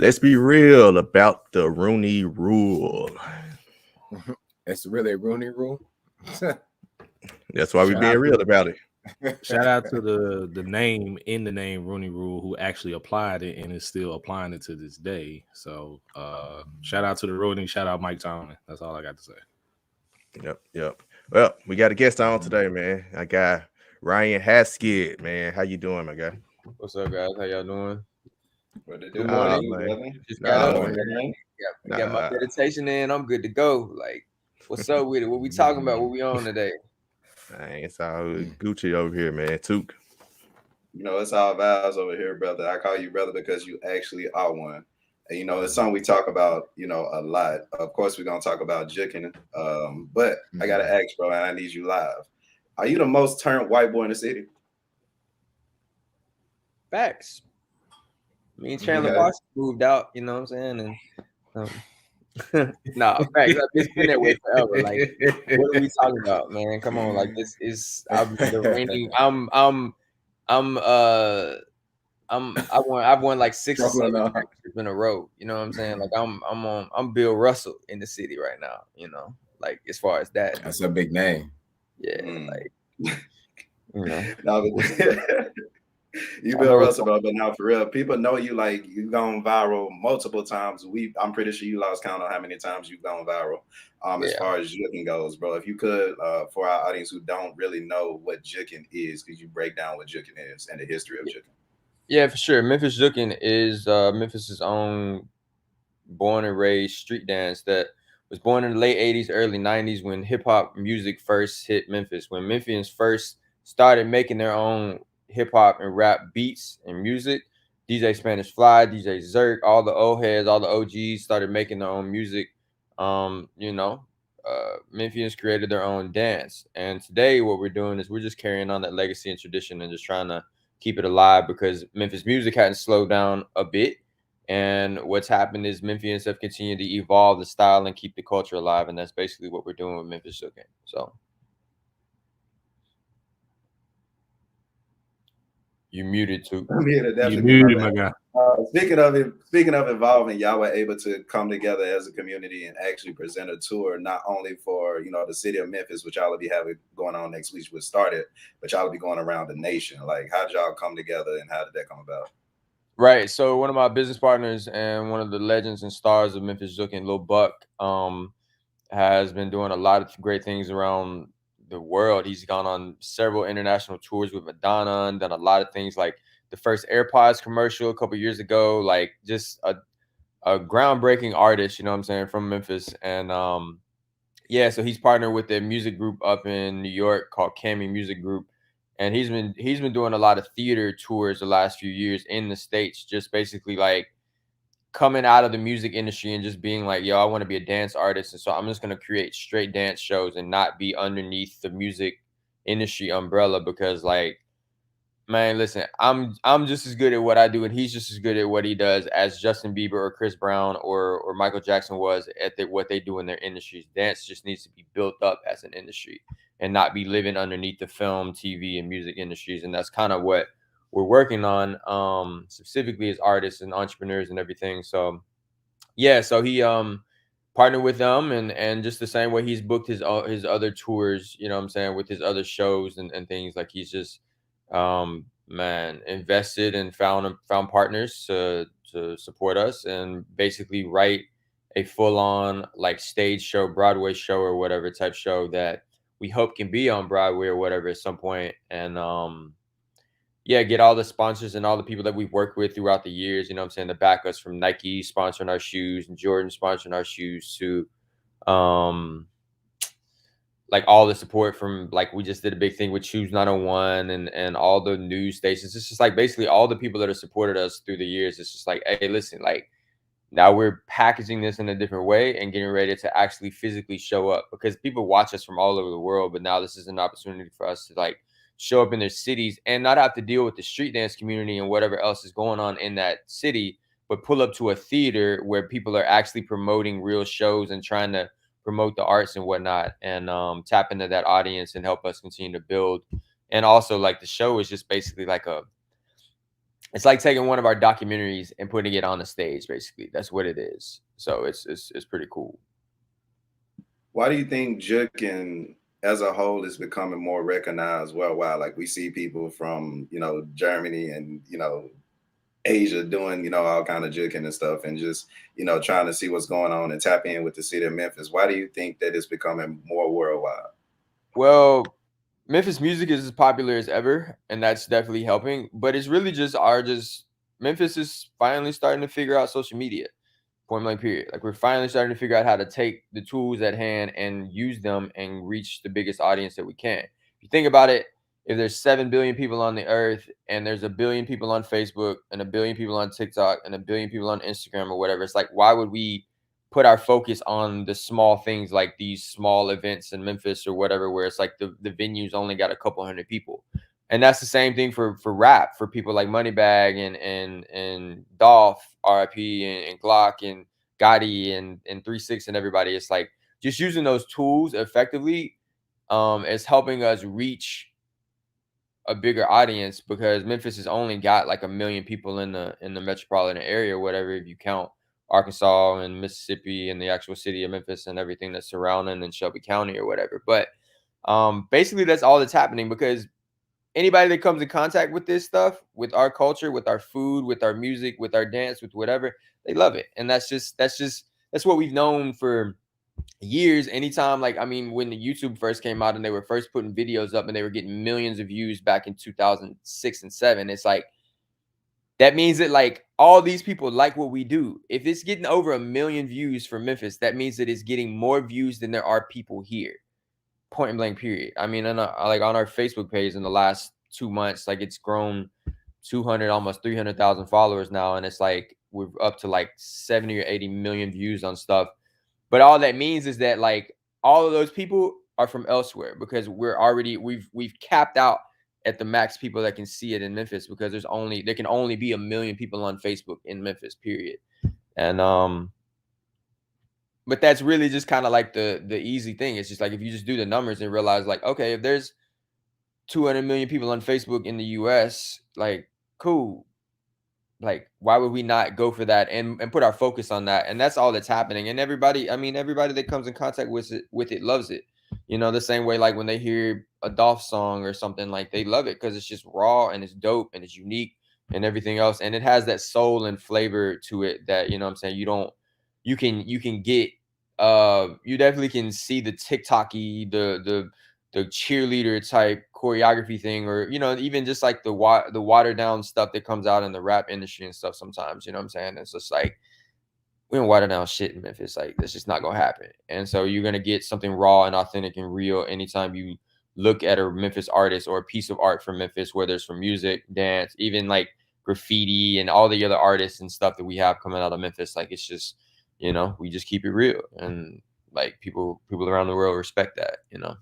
Let's be real about the Rooney Rule. It's really a Rooney Rule. That's why we're being real about it. Shout out to the name in the name Rooney Rule who actually applied it and is still applying it to this day. So shout out to the Rooney, shout out Mike Tomlin. That's all I got to say. Yep. Well, we got a guest on today, man. I got Ryan Haskett, man. How you doing, my guy? What's up, guys? How y'all doing? Good morning. Just got up, man. Got my meditation in. I'm good to go. Like, what's up with it? What we talking about? What we on today? Dang, it's all Gucci over here, man. Took. You know, it's all vibes over here, brother. I call you brother because you actually are one. And, you know, it's something we talk about, you know, a lot. Of course, we're going to talk about Jookin. But I got to ask, bro, and I need you live. Are you the most turned white boy in the city? Facts. Me and Chandler Parsons moved out, you know what I'm saying? And nah, facts. It's been that way forever. Like, what are we talking about, man? Come on, like this is the reigning. I've won like 6 or 7 championships in a row. You know what I'm saying? Like I'm Bill Russell in the city right now. You know, like as far as that. That's a big name. Yeah, like you know. You Bill Russell, bro, but now for real, people know you like you've gone viral multiple times. I'm pretty sure you lost count on how many times you've gone viral. As far as Jookin goes, bro, if you could, for our audience who don't really know what Jookin is, could you break down what Jookin is and the history of Jookin? Yeah, for sure. Memphis Jookin is Memphis's own born and raised street dance that was born in the late 80s, early 90s when hip hop music first hit Memphis. When Memphians first started making their own hip hop and rap beats and music, DJ Spanish Fly, DJ Zerk, all the old heads, all the OGs started making their own music. Memphians created their own dance. And today what we're doing is we're just carrying on that legacy and tradition and just trying to keep it alive because Memphis music hadn't slowed down a bit. And what's happened is Memphians have continued to evolve the style and keep the culture alive. And that's basically what we're doing with Memphis Jookin. So you muted too. You muted, my guy. Speaking of evolving, y'all were able to come together as a community and actually present a tour, not only for the city of Memphis, which y'all will be having going on next week, which started, but y'all will be going around the nation. Like, how did y'all come together and how did that come about? Right. So one of my business partners and one of the legends and stars of Memphis Jookin, Lil Buck, has been doing a lot of great things around the world. He's gone on several international tours with Madonna and done a lot of things like the first AirPods commercial a couple years ago, like just a groundbreaking artist, you know what I'm saying, from Memphis. And so he's partnered with a music group up in New York called Cami Music Group. And he's been doing a lot of theater tours the last few years in the States, just basically like coming out of the music industry and just being like, yo, I want to be a dance artist. And so I'm just going to create straight dance shows and not be underneath the music industry umbrella because, like, man, listen, I'm just as good at what I do and he's just as good at what he does as Justin Bieber or Chris Brown or Michael Jackson was at what they do in their industries. Dance just needs to be built up as an industry and not be living underneath the film, TV, and music industries. And that's kind of what we're working on, specifically as artists and entrepreneurs and everything. So yeah, so he partnered with them and just the same way he's booked his other tours, you know what I'm saying, with his other shows and things. Like he's just invested and found partners to support us and basically write a full-on like stage show, Broadway show or whatever type show that we hope can be on Broadway or whatever at some point. And get all the sponsors and all the people that we've worked with throughout the years, you know what I'm saying, to back us, from Nike sponsoring our shoes and Jordan sponsoring our shoes to like all the support from, like, we just did a big thing with Choose 901 and all the news stations. It's just like basically all the people that have supported us through the years. It's just like, hey, listen, like now we're packaging this in a different way and getting ready to actually physically show up because people watch us from all over the world. But now this is an opportunity for us to like show up in their cities and not have to deal with the street dance community and whatever else is going on in that city, but pull up to a theater where people are actually promoting real shows and trying to promote the arts and whatnot, and tap into that audience and help us continue to build. And also, like, the show is just basically like it's like taking one of our documentaries and putting it on the stage. Basically, that's what it is. So it's pretty cool. Why do you think Jookin as a whole is becoming more recognized worldwide? Like we see people from, you know, Germany and, you know, Asia doing, you know, all kind of Jookin and stuff, and just, you know, trying to see what's going on and tap in with the city of Memphis. Why do you think that it's becoming more worldwide? Well, Memphis music is as popular as ever, and that's definitely helping. But it's really just Memphis is finally starting to figure out social media. Point blank period. Like we're finally starting to figure out how to take the tools at hand and use them and reach the biggest audience that we can. If you think about it, if there's 7 billion people on the earth and there's 1 billion people on Facebook and 1 billion people on TikTok and 1 billion people on Instagram or whatever, it's like, why would we put our focus on the small things like these small events in Memphis or whatever, where it's like the venue's only got a couple hundred people? And that's the same thing for rap, for people like Moneybag and Dolph, RIP, and Glock and Gotti and 3-6 and everybody. It's like just using those tools effectively is helping us reach a bigger audience, because Memphis has only got like 1 million people in the metropolitan area or whatever, if you count Arkansas and Mississippi and the actual city of Memphis and everything that's surrounding in Shelby County or whatever. But basically that's all that's happening, because anybody that comes in contact with this stuff, with our culture, with our food, with our music, with our dance, with whatever, they love it. And that's what we've known for years. Anytime, like, I mean, when the YouTube first came out and they were first putting videos up and they were getting millions of views back in 2006 and 7, it's like, that means that like all these people like what we do. If it's getting over 1 million views for Memphis, that means that it's getting more views than there are people here. Point blank period. I mean, like on our Facebook page in the last 2 months, like it's grown 200, almost 300,000 followers now, and it's like we're up to like 70 or 80 million views on stuff. But all that means is that like all of those people are from elsewhere, because we've capped out at the max people that can see it in Memphis, because there can only be 1 million people on Facebook in Memphis, period. And but that's really just kind of like the easy thing. It's just like, if you just do the numbers and realize like, okay, if there's 200 million people on Facebook in the US, like, cool. Like, why would we not go for that and put our focus on that? And that's all that's happening. And everybody that comes in contact with it loves it. You know, the same way, like when they hear a Dolph song or something, like they love it because it's just raw and it's dope and it's unique and everything else. And it has that soul and flavor to it that, you know what I'm saying, you can get, you definitely can see the TikTok-y, the cheerleader type choreography thing, or, you know, even just like the watered down stuff that comes out in the rap industry and stuff sometimes, you know what I'm saying? It's just like, we don't water down shit in Memphis. Like, that's just not gonna happen. And so you're gonna get something raw and authentic and real anytime you look at a Memphis artist or a piece of art from Memphis, whether it's from music, dance, even like graffiti and all the other artists and stuff that we have coming out of Memphis. Like, it's just, you know, we just keep it real, and like people around the world respect that, you know.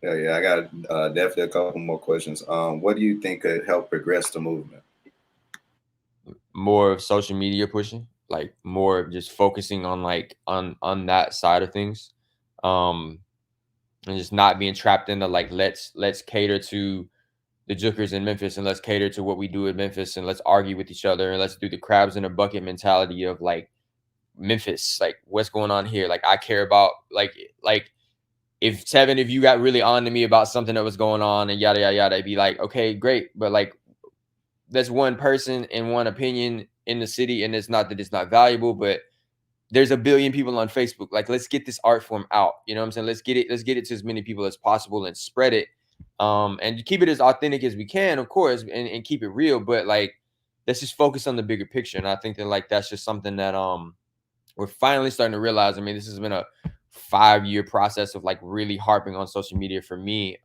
Yeah, I got definitely a couple more questions. What do you think could help progress the movement? More of social media pushing, like more of just focusing on like on that side of things, and just not being trapped into like, let's cater to the Jookers in Memphis, and let's cater to what we do in Memphis, and let's argue with each other, and let's do the crabs in a bucket mentality of like, Memphis, like, what's going on here? Like, I care about like if Tevin, if you got really on to me about something that was going on and yada yada yada, I'd be like, okay, great, but like, that's one person and one opinion in the city, and it's not that it's not valuable, but there's 1 billion people on Facebook. Like, let's get this art form out. You know what I'm saying? Let's get it to as many people as possible and spread it. And keep it as authentic as we can, of course, and keep it real. But like, let's just focus on the bigger picture. And I think that like that's just something that we're finally starting to realize. I mean, this has been a 5-year process of like really harping on social media for me,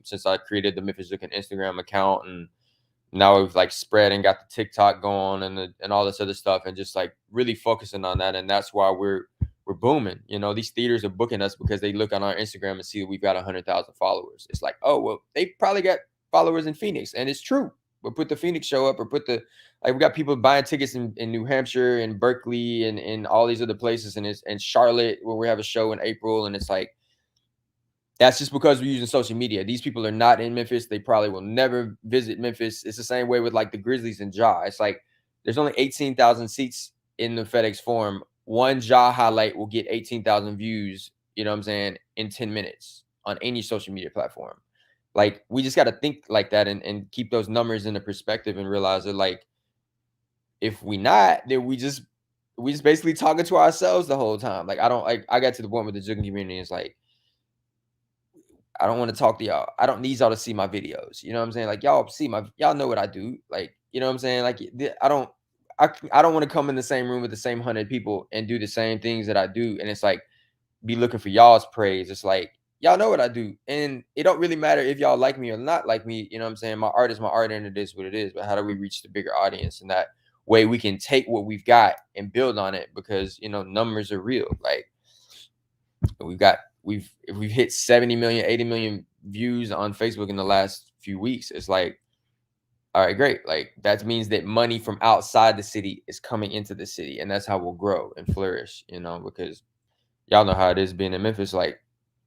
since I created the Memphis Jookin Instagram account, and now we've like spread and got the TikTok going and all this other stuff, and just like really focusing on that. And that's why we're booming. You know, these theaters are booking us because they look on our Instagram and see that we've got 100,000 followers. It's like, oh, well, they probably got followers in Phoenix, and it's true. But put the Phoenix show up, or we got people buying tickets in New Hampshire and Berkeley and all these other places, and Charlotte, where we have a show in April. And it's like, That's just because we're using social media. These people are not in Memphis. They probably will never visit Memphis. It's the same way with like the Grizzlies and Ja. It's like there's only 18,000 seats in the FedEx Forum. One Ja highlight will get 18,000 views, you know what I'm saying, in 10 minutes on any social media platform. Like, we just got to think like that and keep those numbers in the perspective and realize that, like, if we not, then we just basically talking to ourselves the whole time. Like, I got to the point with the Jookin community. It's like, I don't want to talk to y'all. I don't need y'all to see my videos. You know what I'm saying? Like, y'all know what I do. Like, you know what I'm saying? Like, I don't want to come in the same room with the same 100 people and do the same things that I do. And it's like, be looking for y'all's praise. It's like, y'all know what I do. And it don't really matter if y'all like me or not like me. You know what I'm saying? My art is my art and it is what it is. But how do we reach the bigger audience? And that way we can take what we've got and build on it, because, you know, numbers are real. Like, if we've hit 70 million, 80 million views on Facebook in the last few weeks, it's like, all right, great. Like, that means that money from outside the city is coming into the city, and that's how we'll grow and flourish, you know, because y'all know how it is being in Memphis. Like,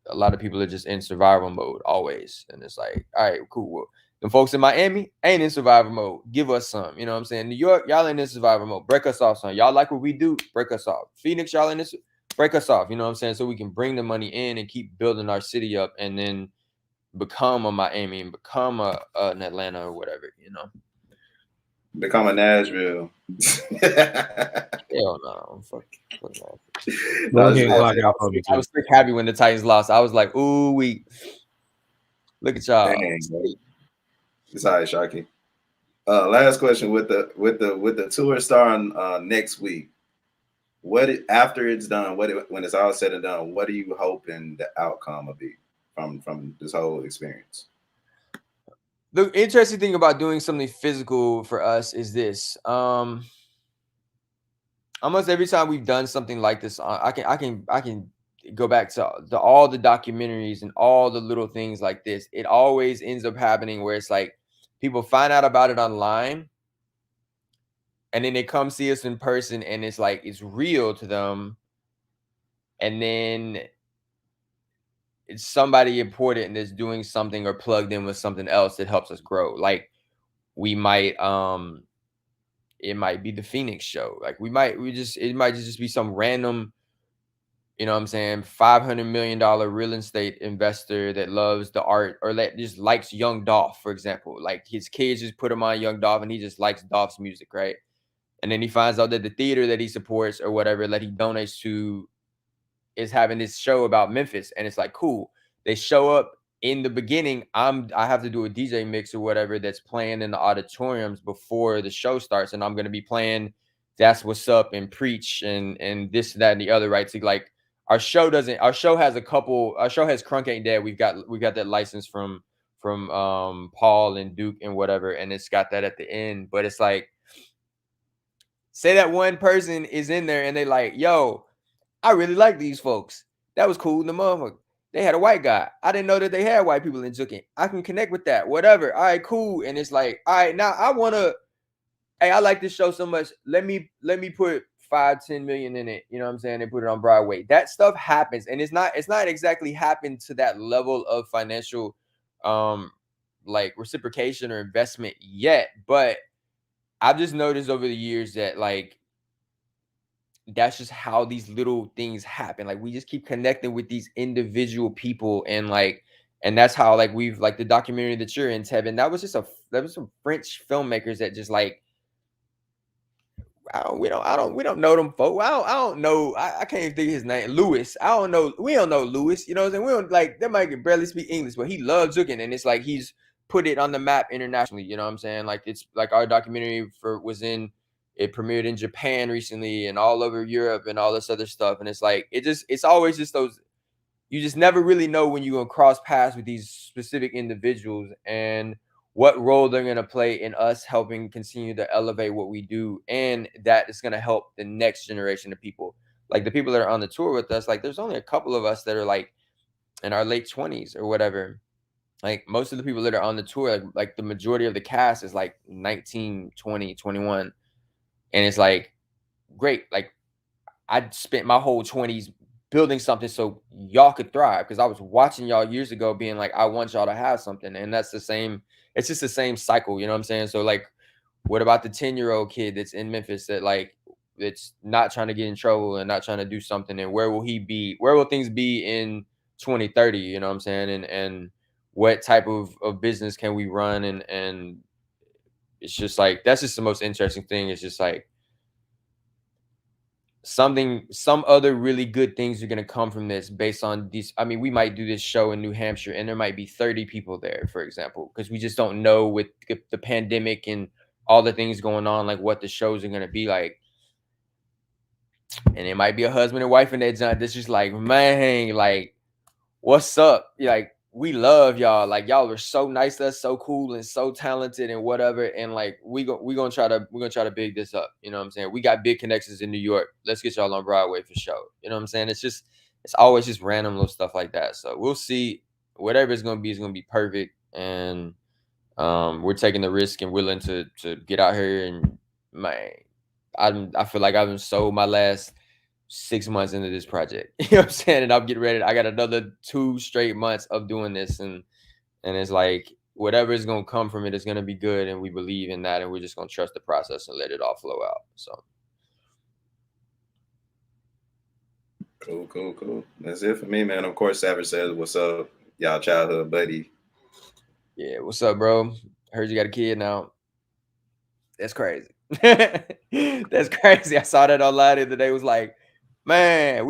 a lot of people are just in survival mode always. And it's like, all right, cool. Well, the folks in Miami ain't in survival mode. Give us some, you know what I'm saying? New York, y'all ain't in survival mode. Break us off, son. Y'all like what we do? Break us off. Phoenix, y'all in this? Break us off, you know what I'm saying? So we can bring the money in and keep building our city up, and then become a Miami and become an Atlanta or whatever, you know? Become a Nashville. Hell no. Fuck that. I was so happy when the Titans lost. I was like, ooh, look at y'all. It's all right, Sharky. Last question, with the tour starting next week, after it's done, when it's all said and done, what are you hoping the outcome will be from this whole experience? The interesting thing about doing something physical for us is this. Almost every time we've done something like this, I can go back to all the documentaries and all the little things like this. It always ends up happening where it's like people find out about it online, and then they come see us in person, and it's like it's real to them, and then it's somebody important that's doing something or plugged in with something else that helps us grow. Like, we might it might be the Phoenix show. Like, it might just be some random, you know what I'm saying, $500 million real estate investor that loves the art, or that just likes Young Dolph, for example. Like, his kids just put him on Young Dolph, and he just likes Dolph's music, right? And then he finds out that the theater that he supports or whatever that he donates to is having this show about Memphis. And it's like, cool. They show up in the beginning. I have to do a DJ mix or whatever that's playing in the auditoriums before the show starts. And I'm going to be playing That's What's Up and Preach and this, that, and the other, right? So, like, our show has Crunk Ain't Dead. We've got that license from Paul and Duke and whatever. And it's got that at the end. But it's like, say that one person is in there and they like, yo, I really like these folks. That was cool. The motherfucker, they had a white guy. I didn't know that they had white people in Jookin. I can connect with that. Whatever. All right, cool. And it's like, all right, now I like this show so much. Let me put 5-10 million in it. You know what I'm saying? And put it on Broadway. That stuff happens. And it's not exactly happened to that level of financial like reciprocation or investment yet. But I've just noticed over the years that, like, that's just how these little things happen. Like, we just keep connecting with these individual people, and that's how, like, we've, like, the documentary that you're in, Tevin, that was some French filmmakers that just, like, we don't know them folk. I don't know. I can't even think of his name. Louis. I don't know. We don't know Louis. You know what I'm saying? We don't, like, that might barely speak English, but he loves Jookin, and it's like he's put it on the map internationally. You know what I'm saying? Like, it's like our documentary it premiered in Japan recently and all over Europe and all this other stuff. And it's like, it's always just those, you just never really know when you're going to cross paths with these specific individuals and what role they're going to play in us helping continue to elevate what we do. And that is going to help the next generation of people. Like, the people that are on the tour with us, like, there's only a couple of us that are, like, in our late 20s or whatever. Like, most of the people that are on the tour, like the majority of the cast is like 19, 20, 21. And it's like, great. Like, I spent my whole 20s building something so y'all could thrive. Because I was watching y'all years ago being like, I want y'all to have something. And that's the same, it's just the same cycle, you know what I'm saying? So like, what about the 10-year-old kid that's in Memphis that like, it's not trying to get in trouble and not trying to do something? And where will he be? Where will things be in 2030? You know what I'm saying? And what type of business can we run? And it's just like, that's just the most interesting thing. It's just like, some other really good things are going to come from this based on these. I mean, we might do this show in New Hampshire and there might be 30 people there, for example, because we just don't know with the pandemic and all the things going on, like what the shows are going to be like. And it might be a husband and wife in that joint that's just like, man, like, what's up? Like, we love y'all. Like, y'all are so nice to us, so cool and so talented and whatever. And like, we're gonna try to big this up. You know what I'm saying? We got big connections in New York. Let's get y'all on Broadway for sure. You know what I'm saying? It's always just random little stuff like that. So we'll see. Whatever it's gonna be perfect. And we're taking the risk and willing to get out here. And man, I feel like I've been sold my last 6 months into this project. You know what I'm saying? And I'm getting ready. I got another 2 straight months of doing this. And it's like, whatever is going to come from it is going to be good. And we believe in that. And we're just going to trust the process and let it all flow out. So. Cool. That's it for me, man. Of course, Savage says, what's up, y'all childhood buddy? Yeah, what's up, bro? Heard you got a kid now. That's crazy. That's crazy. I saw that online the other day. It was like, man,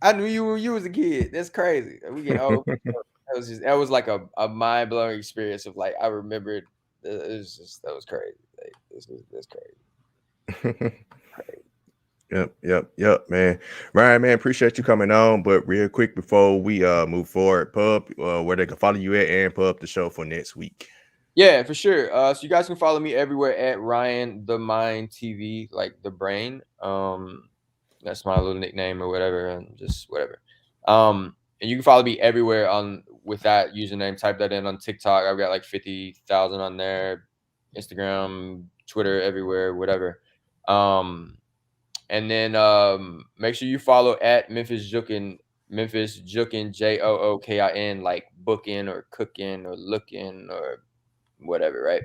I knew you was a kid. That's crazy. We get old. That was like a mind-blowing experience of like, I remembered that was crazy. Like, that's crazy. Yep, man. Ryan, man, appreciate you coming on. But real quick before we move forward, Pub, where they can follow you at, and Pub the show for next week. Yeah, for sure. So you guys can follow me everywhere at Ryan the Mind TV, like the brain. That's my little nickname or whatever, and just whatever. And you can follow me everywhere with that username. Type that in on TikTok. I've got like 50,000 on there. Instagram, Twitter, everywhere, whatever. And then make sure you follow at Memphis Jookin, Jookin, like booking or cooking or looking or whatever, right?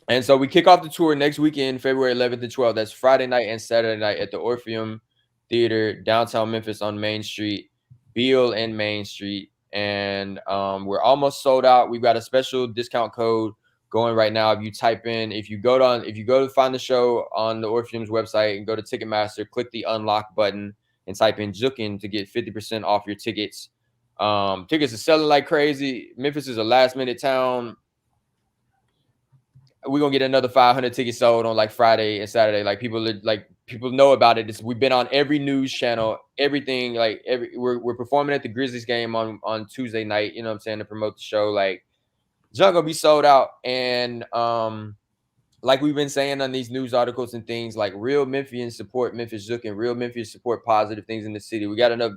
And so we kick off the tour next weekend, February 11th and 12th. That's Friday night and Saturday night at the Orpheum Theater, downtown Memphis on Main Street, Beale and Main Street. And we're almost sold out. We've got a special discount code going right now. If you go to find the show on the Orpheum's website and go to Ticketmaster, click the unlock button and type in Jookin to get 50% off your tickets. Tickets are selling like crazy. Memphis is a last minute town. We're gonna get another 500 tickets sold on like Friday and Saturday. Like people know about it. We've been on every news channel, everything. Like we're performing at the Grizzlies game on Tuesday night. You know what I'm saying, to promote the show. Like, it's not gonna be sold out. And like we've been saying on these news articles and things, like real Memphians support Memphis Jookin, real Memphians support positive things in the city. We got enough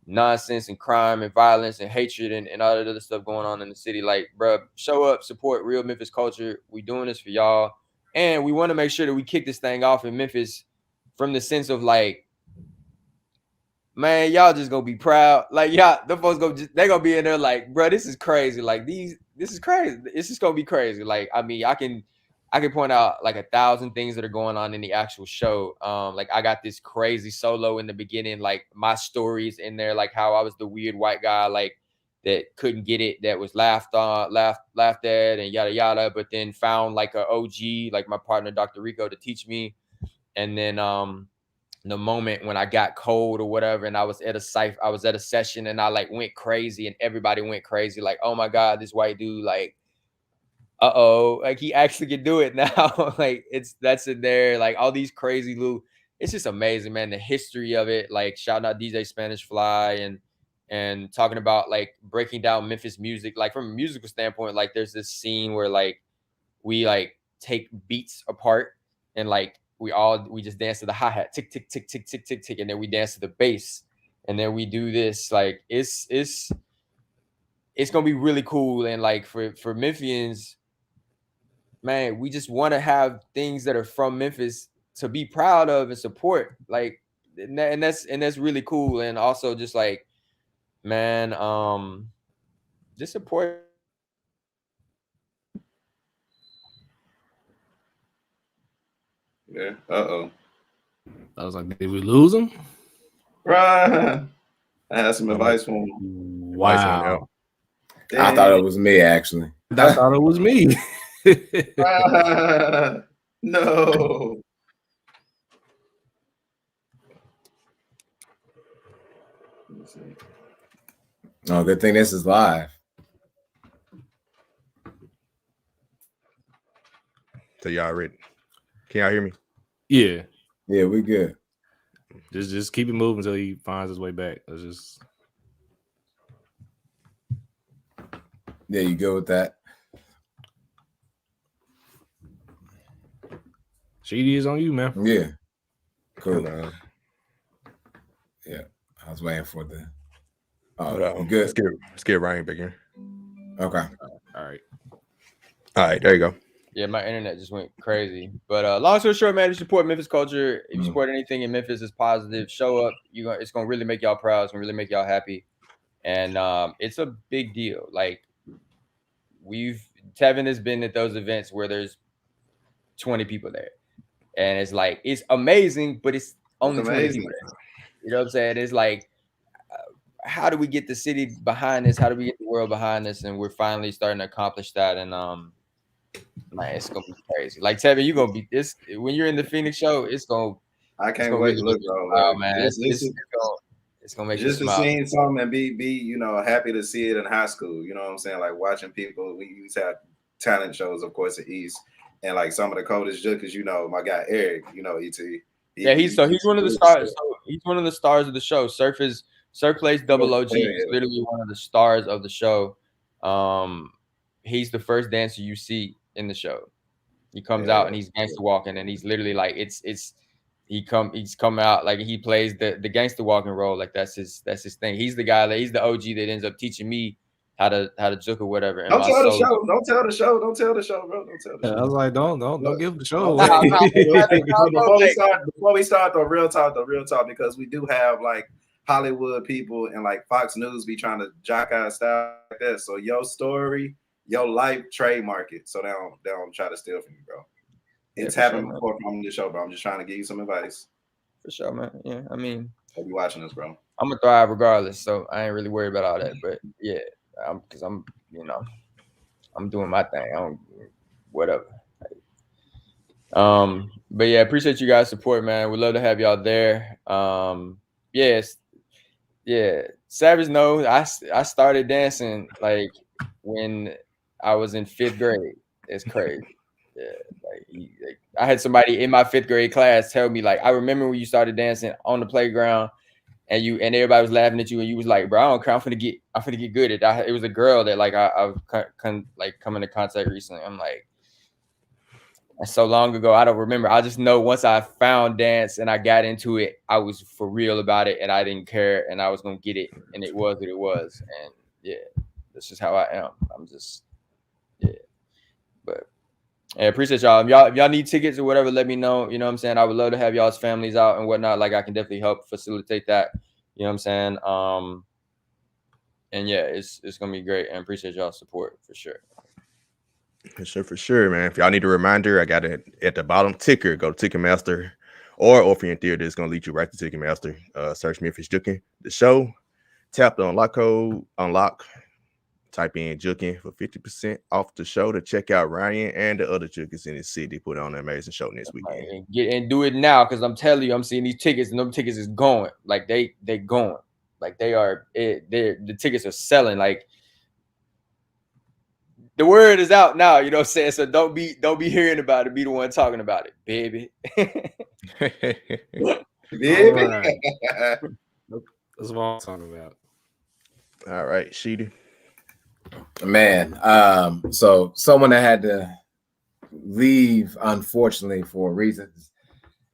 nonsense and crime and violence and hatred and all that other stuff going on in the city. Like, bro, show up, support real Memphis culture. We doing this for y'all, and we want to make sure that we kick this thing off in Memphis from the sense of like, man, y'all just gonna be proud. Like, y'all, the folks they gonna be in there like, bro, this is crazy. Like, this is crazy. It's just gonna be crazy. Like, I mean, I can point out like 1,000 things that are going on in the actual show. Like, I got this crazy solo in the beginning, like my stories in there, like how I was the weird white guy, like that couldn't get it, that was laughed at and yada yada, but then found like a OG, like my partner Dr. Rico, to teach me. And then the moment when I got cold or whatever, and I was at a session and I like went crazy and everybody went crazy, like, oh my God, this white dude, like, like he actually can do it now. Like, that's in there, like all these crazy little, it's just amazing, man. The history of it, like shouting out DJ Spanish Fly and talking about like breaking down Memphis music, like from a musical standpoint. Like there's this scene where like we like take beats apart and like we just dance to the hi-hat, tick tick tick tick tick tick tick, and then we dance to the bass, and then we do this. Like it's gonna be really cool. And like for Memphians, man, we just want to have things that are from Memphis to be proud of and support. Like, and that's really cool. And also just like, man, just support. Yeah. I was like, did we lose him? Right. I had some advice for him. Wow. I thought it was me, actually. I thought it was me. No. Oh, good thing this is live. So y'all ready? Can y'all hear me? Yeah. Yeah, we good. Just keep it moving until he finds his way back. Let's just. Yeah, you good with that? Sheedy is on you, man. Yeah. Cool. Hello. Yeah, I was waiting for the. Oh, Hello. good. Let's get Ryan back in. Okay. All right. All right, there you go. Yeah, my internet just went crazy. But long story short, man, if you support Memphis culture, if you support anything in Memphis is positive, show up. It's gonna really make y'all proud. It's gonna really make y'all happy. And it's a big deal. Like Tevin has been at those events where there's 20 people there. And it's like, it's amazing, but it's only 20 people there. You know what I'm saying? It's like, how do we get the city behind this? How do we get the world behind this? And we're finally starting to accomplish that. And man, it's gonna be crazy. Like Tevin, you're gonna be this when you're in the Phoenix show. I can't wait to look, bro. Oh man, it's gonna make just you to smile. see something and be happy to see it in high school. You know what I'm saying? Like watching people. We used to have talent shows, of course, at East, and like some of the coldest Jookers. My guy Eric. ET. He's one of the stars. So he's one of the stars of the show. Surf plays double OG. He's literally one of the stars of the show. He's the first dancer you see in the show. He comes out and he's gangster walking, and he's literally like he's come out like he plays the gangster walking role. Like that's his thing. He's the guy he's the OG that ends up teaching me how to juke or whatever. And Don't tell the show. Don't tell the show. Don't tell the show, bro. Don't tell the show. I was like, don't give him the show. Before we start the real talk, because we do have like Hollywood people and like Fox News be trying to jock our style like that. So your story, your life, trademark it. So they don't try to steal from you, bro. It's happened before from the show, bro. I'm just trying to give you some advice. For sure, man. Yeah, I mean, I'll be watching this, bro. I'm gonna thrive regardless, so I ain't really worried about all that. But yeah, because I'm doing my thing. I don't whatever. But yeah, appreciate you guys' support, man. We'd love to have y'all there. Yes, yeah. Savage knows I started dancing like when I was in 5th grade. It's crazy. Yeah, I had somebody in my 5th grade class tell me like, I remember when you started dancing on the playground and everybody was laughing at you and you was like, bro, I don't care. I'm finna get good at that. It was a girl that like I come into contact recently. I'm like, that's so long ago. I don't remember. I just know once I found dance and I got into it, I was for real about it and I didn't care and I was gonna get it and it was what it was. And yeah, that's just how I am. I'm just but I appreciate y'all. If y'all need tickets or whatever, let me know. You know what I'm saying? I would love to have y'all's families out and whatnot. Like I can definitely help facilitate that. You know what I'm saying? And yeah, it's gonna be great. And appreciate y'all's support for sure. For sure, man. If y'all need a reminder, I got it at the bottom ticker. Go to Ticketmaster or Orpheum Theater. It's gonna lead you right to Ticketmaster. Search Memphis Jookin, the show. Tap the unlock code, unlock. Type in Jookin for 50% off the show to check out Ryan and the other Jookins in the city. Put on an amazing show next weekend. And do it now, because I'm telling you, I'm seeing these tickets and them tickets is going. Like they going. Like the tickets are selling. Like the word is out now. You know what I'm saying? So don't be hearing about it. Be the one talking about it, baby. Baby. Right. That's what I'm talking about. All right, Sheedy. Man, so someone that had to leave, unfortunately, for reasons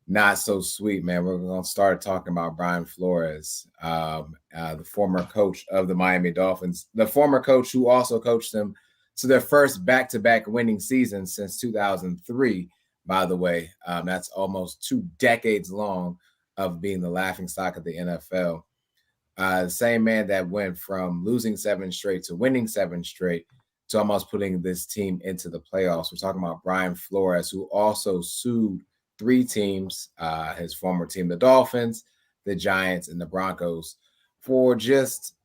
not so sweet, man. We're gonna start talking about Brian Flores, the former coach of the Miami Dolphins, the former coach who also coached them to their first back-to-back winning season since 2003. By the way, that's almost 2 decades long of being the laughing stock of the NFL. The same man that went from losing 7 straight to winning 7 straight to almost putting this team into the playoffs. We're talking about Brian Flores, who also sued 3 teams, his former team, the Dolphins, the Giants, and the Broncos, for just,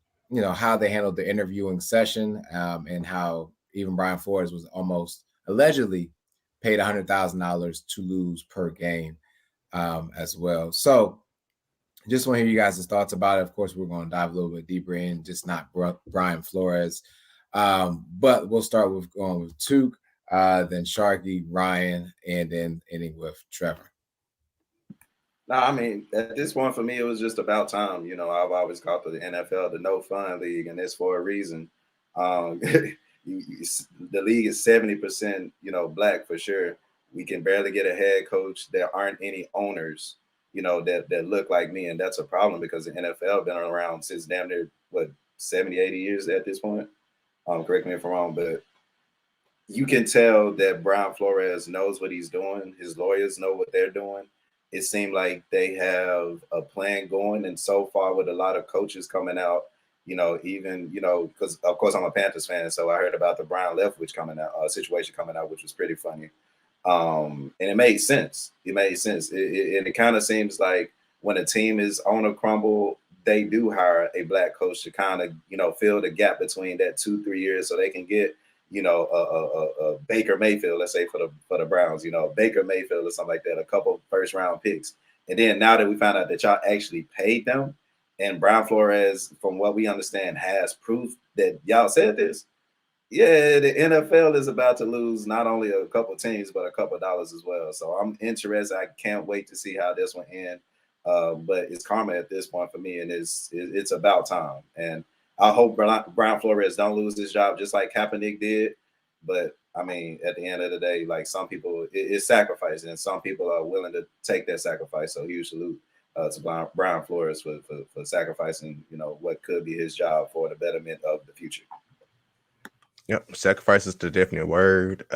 how they handled the interviewing session, and how even Brian Flores was almost allegedly paid $100,000 to lose per game, as well. So just want to hear you guys' thoughts about it. Of course, we're going to dive a little bit deeper in, just not Brian Flores. But we'll start with going with Took, then Sharky, Ryan, and then ending with Trevor. No, I mean, at this point for me, it was just about time. I've always called the NFL the no fun league, and it's for a reason. The league is 70%, black for sure. We can barely get a head coach. There aren't any owners, that look like me, and that's a problem because the NFL been around since damn near 70, 80 years at this point. Correct me if I'm wrong, but you can tell that Brian Flores knows what he's doing. His lawyers know what they're doing. It seemed like they have a plan going, and so far with a lot of coaches coming out, even because of course I'm a Panthers fan, so I heard about the Brian Leftwich situation coming out, which was pretty funny. And it made sense. It made sense. It kind of seems like when a team is on a crumble, they do hire a black coach to kind of, fill the gap between that 2-3 years so they can get, a Baker Mayfield, let's say for the Browns, Baker Mayfield or something like that, a couple first round picks. And then now that we found out that y'all actually paid them, and Brian Flores, from what we understand, has proof that y'all said this. Yeah, the NFL is about to lose not only a couple teams, but a couple of dollars as well. So I'm interested. I can't wait to see how this one ends. But it's karma at this point for me, and it's about time. And I hope Brian Flores don't lose his job just like Kaepernick did. But I mean, at the end of the day, like some people, it's sacrifice, and some people are willing to take that sacrifice. So huge salute to Brian Flores for sacrificing, what could be his job for the betterment of the future. Yep, sacrifice is definitely a word.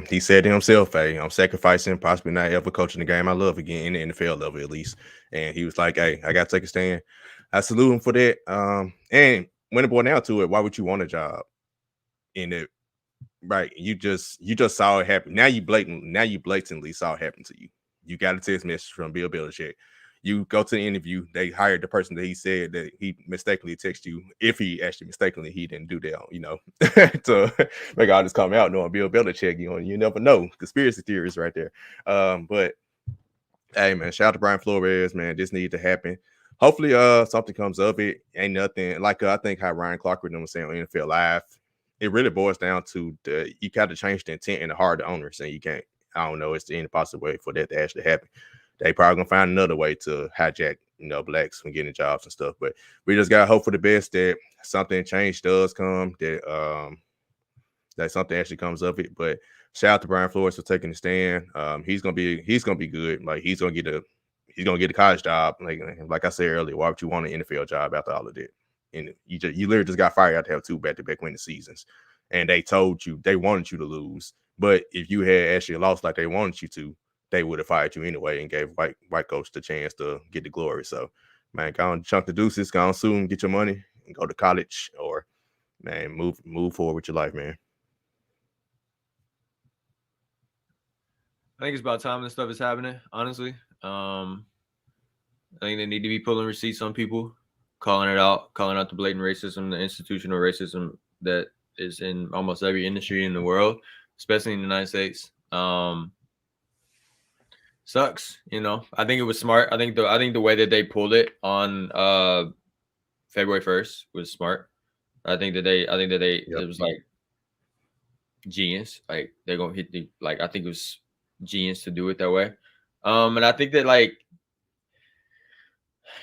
He said to himself, "Hey, I'm sacrificing, possibly not ever coaching the game I love again in the NFL level at least." And he was like, "Hey, I got to take a stand." I salute him for that. And when it boiled down to it, why would you want a job in it? Right, you just saw it happen. Now you blatantly saw it happen to you. You got a text message from Bill Belichick. You go to the interview, they hired the person that he said that he mistakenly texted you. If he actually mistakenly, he didn't do that, to make all this come out knowing Bill Belichick, you never know. Conspiracy theories right there. But hey, man, shout out to Brian Flores, man. This needs to happen. Hopefully, something comes of it. Ain't nothing like I think how Ryan Clark was saying on NFL Live. It really boils down to you got to change the intent and the heart of the owners, and you can't. I don't know. It's the impossible way for that to actually happen. They probably gonna find another way to hijack, blacks from getting jobs and stuff. But we just gotta hope for the best that something change does come, that something actually comes of it. But shout out to Brian Flores for taking the stand. He's gonna be good. Like he's gonna get a college job. Like I said earlier, why would you want an NFL job after all of that? And you literally just got fired out to have 2 back-to-back winning seasons, and they told you they wanted you to lose. But if you had actually lost like they wanted you to, they would have fired you anyway and gave white coach the chance to get the glory. So, man, go on chunk the deuces, go on soon, get your money, and go to college, or man, move forward with your life, man. I think it's about time this stuff is happening, honestly. I think they need to be pulling receipts on people, calling out the blatant racism, the institutional racism that is in almost every industry in the world, especially in the United States. Sucks, I think it was smart. I think the way that they pulled it on February 1st was smart. I think that it was like genius. Like they're gonna hit I think it was genius to do it that way. And I think that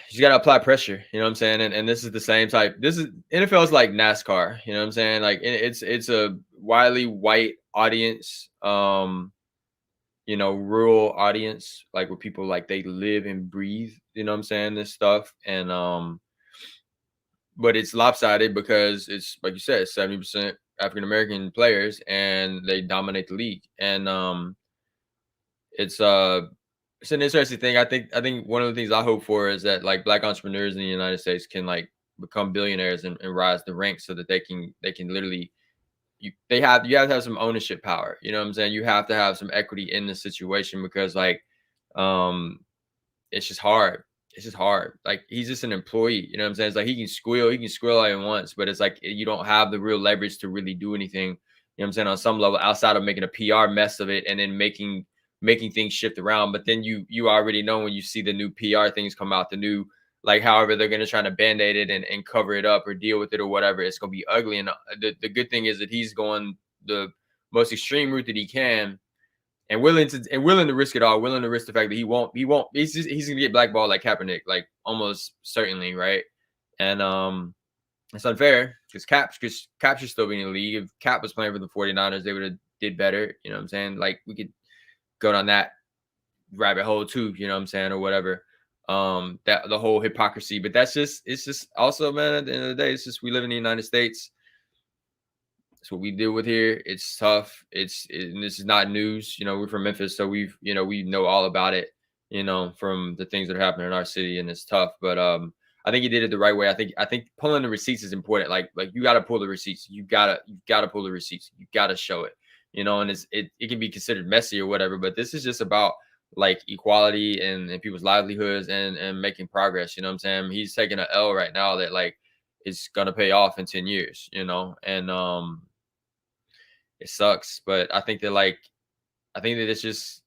you gotta apply pressure, you know what I'm saying? And this is the same type. This is NFL is like NASCAR, you know what I'm saying? Like it's a widely white audience, rural audience, like where people they live and breathe, you know what I'm saying, this stuff. And but it's lopsided because it's like you said, 70% African American players and they dominate the league. And it's It's an interesting thing. I think one of the things I hope for is that like Black entrepreneurs in the United States can like become billionaires and rise the ranks so that they can literally you have to have some ownership power. You know what I'm saying? You have to have some equity in the situation because like it's just hard. It's just hard. Like he's just an employee. You know what I'm saying? It's like he can squeal all he wants, but it's like you don't have the real leverage to really do anything. You know what I'm saying? On some level, outside of making a PR mess of it and then making things shift around. But then you already know when you see the new PR things come out, the new like however they're gonna try to band-aid it and cover it up or deal with it or whatever, it's gonna be ugly. And the good thing is that he's going the most extreme route that he can. And willing to risk it all, willing to risk the fact that he's gonna get blackballed like Kaepernick, like almost certainly, right? And it's unfair because Cap should still be in the league. If Cap was playing for the 49ers, they would have did better. You know what I'm saying? Like we could go down that rabbit hole too, you know what I'm saying, or whatever. That the whole hypocrisy, but it's just also, man, at the end of the day, it's just we live in the United States. That's what we deal with here. It's tough. And this is not news. You know, we're from Memphis, so we know all about it, you know, from the things that are happening in our city, and it's tough. But I think he did it the right way. I think pulling the receipts is important. Like you got to pull the receipts. You gotta pull the receipts. You gotta show it, you know, and it can be considered messy or whatever, but this is just about like equality and people's livelihoods and making progress. You know what I'm saying? He's taking an L right now that like is gonna pay off in 10 years, you know, and it sucks, but I think that it's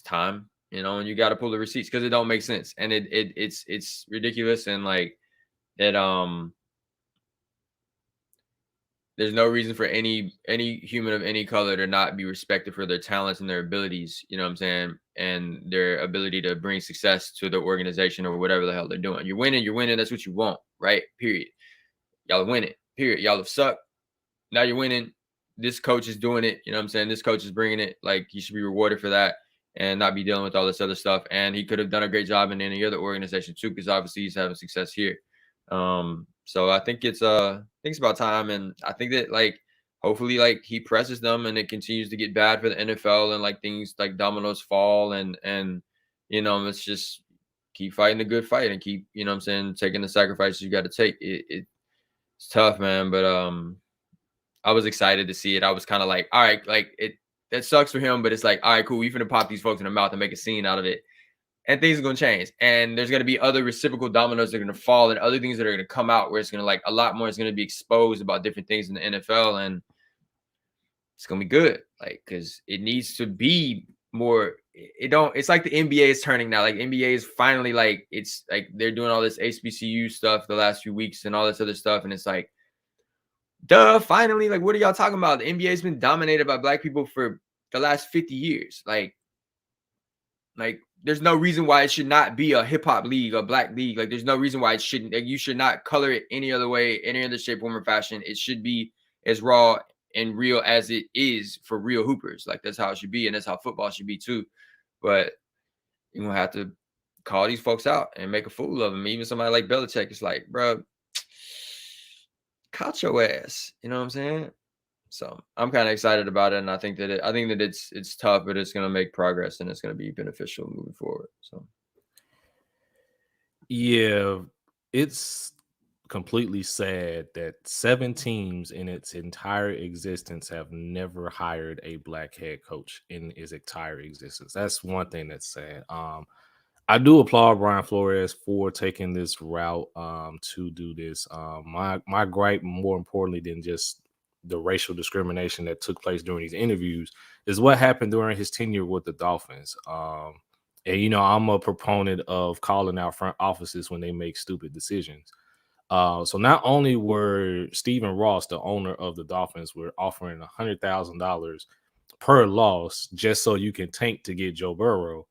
time, you know, and you got to pull the receipts because it don't make sense, and it's ridiculous, and like it there's no reason for any human of any color to not be respected for their talents and their abilities, you know what I'm saying, and their ability to bring success to the organization or whatever the hell they're doing. You're winning. That's what you want, right? Period. Y'all are winning. Period. Y'all have sucked. Now you're winning. This coach is doing it. You know what I'm saying? This coach is bringing it. Like, he should be rewarded for that and not be dealing with all this other stuff. And he could have done a great job in any other organization too, because obviously he's having success here. So I think it's about time. And I think that like, hopefully like he presses them and it continues to get bad for the NFL and like things like dominoes fall and, you know, let's just keep fighting the good fight and keep, you know what I'm saying, taking the sacrifices you got to take. It's tough, man. But, I was excited to see it. I was kind of like, all right, like that sucks for him, but it's like, all right, cool. We finna pop these folks in the mouth and make a scene out of it. And things are going to change. And there's going to be other reciprocal dominoes that are going to fall and other things that are going to come out where it's going to like a lot more is going to be exposed about different things in the NFL. And it's going to be good. Like, cause it needs to be more, it's like the NBA is turning now. Like NBA is finally like, it's like, they're doing all this HBCU stuff the last few weeks and all this other stuff. And it's like, duh, finally, like, what are y'all talking about? The NBA has been dominated by Black people for the last 50 years. Like, there's no reason why it should not be a hip-hop league, a Black league. Like, there's no reason why it shouldn't. Like, you should not color it any other way, any other shape, form, or fashion. It should be as raw and real as it is for real hoopers. Like, that's how it should be, and that's how football should be, too. But you're going to have to call these folks out and make a fool of them. Even somebody like Belichick is like, bro, caught your ass, you know what I'm saying? So I'm kind of excited about it, and I think that it's tough, but it's going to make progress and it's going to be beneficial moving forward. So yeah, it's completely sad that 7 teams in its entire existence have never hired a Black head coach in its entire existence. That's one thing that's sad. I do applaud Brian Flores for taking this route to do this. My gripe, more importantly than just the racial discrimination that took place during these interviews, is what happened during his tenure with the Dolphins. And, you know, I'm a proponent of calling out front offices when they make stupid decisions. So not only were Stephen Ross, the owner of the Dolphins, were offering $100,000 per loss just so you can tank to get Joe Burrow,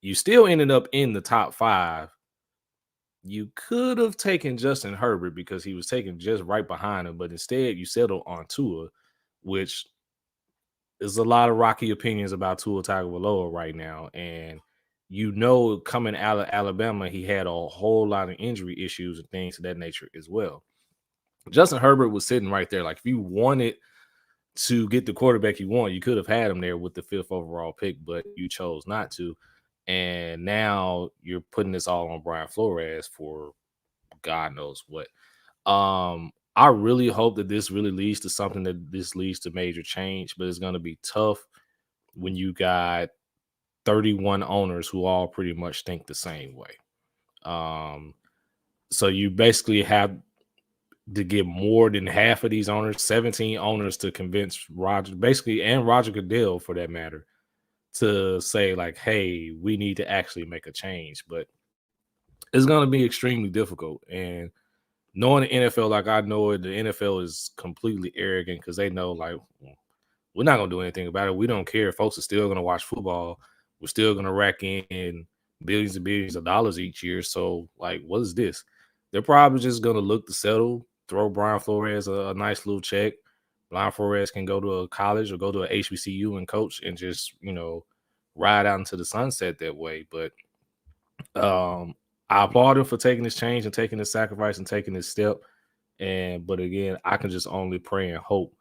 you still ended up in the top 5. You could have taken Justin Herbert because he was taken just right behind him, but instead you settled on Tua, which is a lot of rocky opinions about Tua Tagovailoa right now. And you know, coming out of Alabama, he had a whole lot of injury issues and things of that nature as well. Justin Herbert was sitting right there. Like, if you wanted to get the quarterback you want, you could have had him there with the 5th overall pick, but you chose not to. And now you're putting this all on Brian Flores for God knows what. I really hope that this really leads to something, that this leads to major change, but it's going to be tough when you got 31 owners who all pretty much think the same way. So you basically have to get more than half of these owners, 17 owners, to convince Roger, basically, and Roger Goodell for that matter, to say like, hey, we need to actually make a change. But it's going to be extremely difficult. And knowing the NFL like I know it, the NFL is completely arrogant because they know, like, we're not going to do anything about it. We don't care. Folks are still going to watch football. We're still going to rack in billions and billions of dollars each year. So, like, what is this? They're probably just going to look to settle, throw Brian Flores a nice little check. Brian Flores can go to a college or go to a HBCU and coach and just, ride out into the sunset that way. But I applaud him for taking this change and taking this sacrifice and taking this step. But again, I can just only pray and hope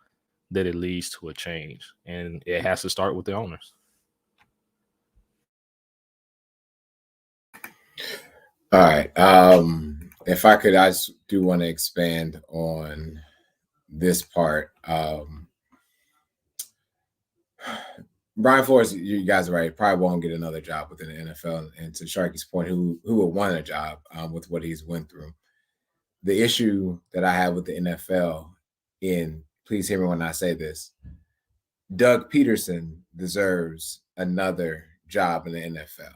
that it leads to a change, and it has to start with the owners. All right. If I could, I just do want to expand on this part. Brian Flores, you guys are right, probably won't get another job within the NFL. And to Sharky's point, who would want a job with what he's went through? The issue that I have with the NFL, please hear me when I say this, Doug Peterson deserves another job in the NFL.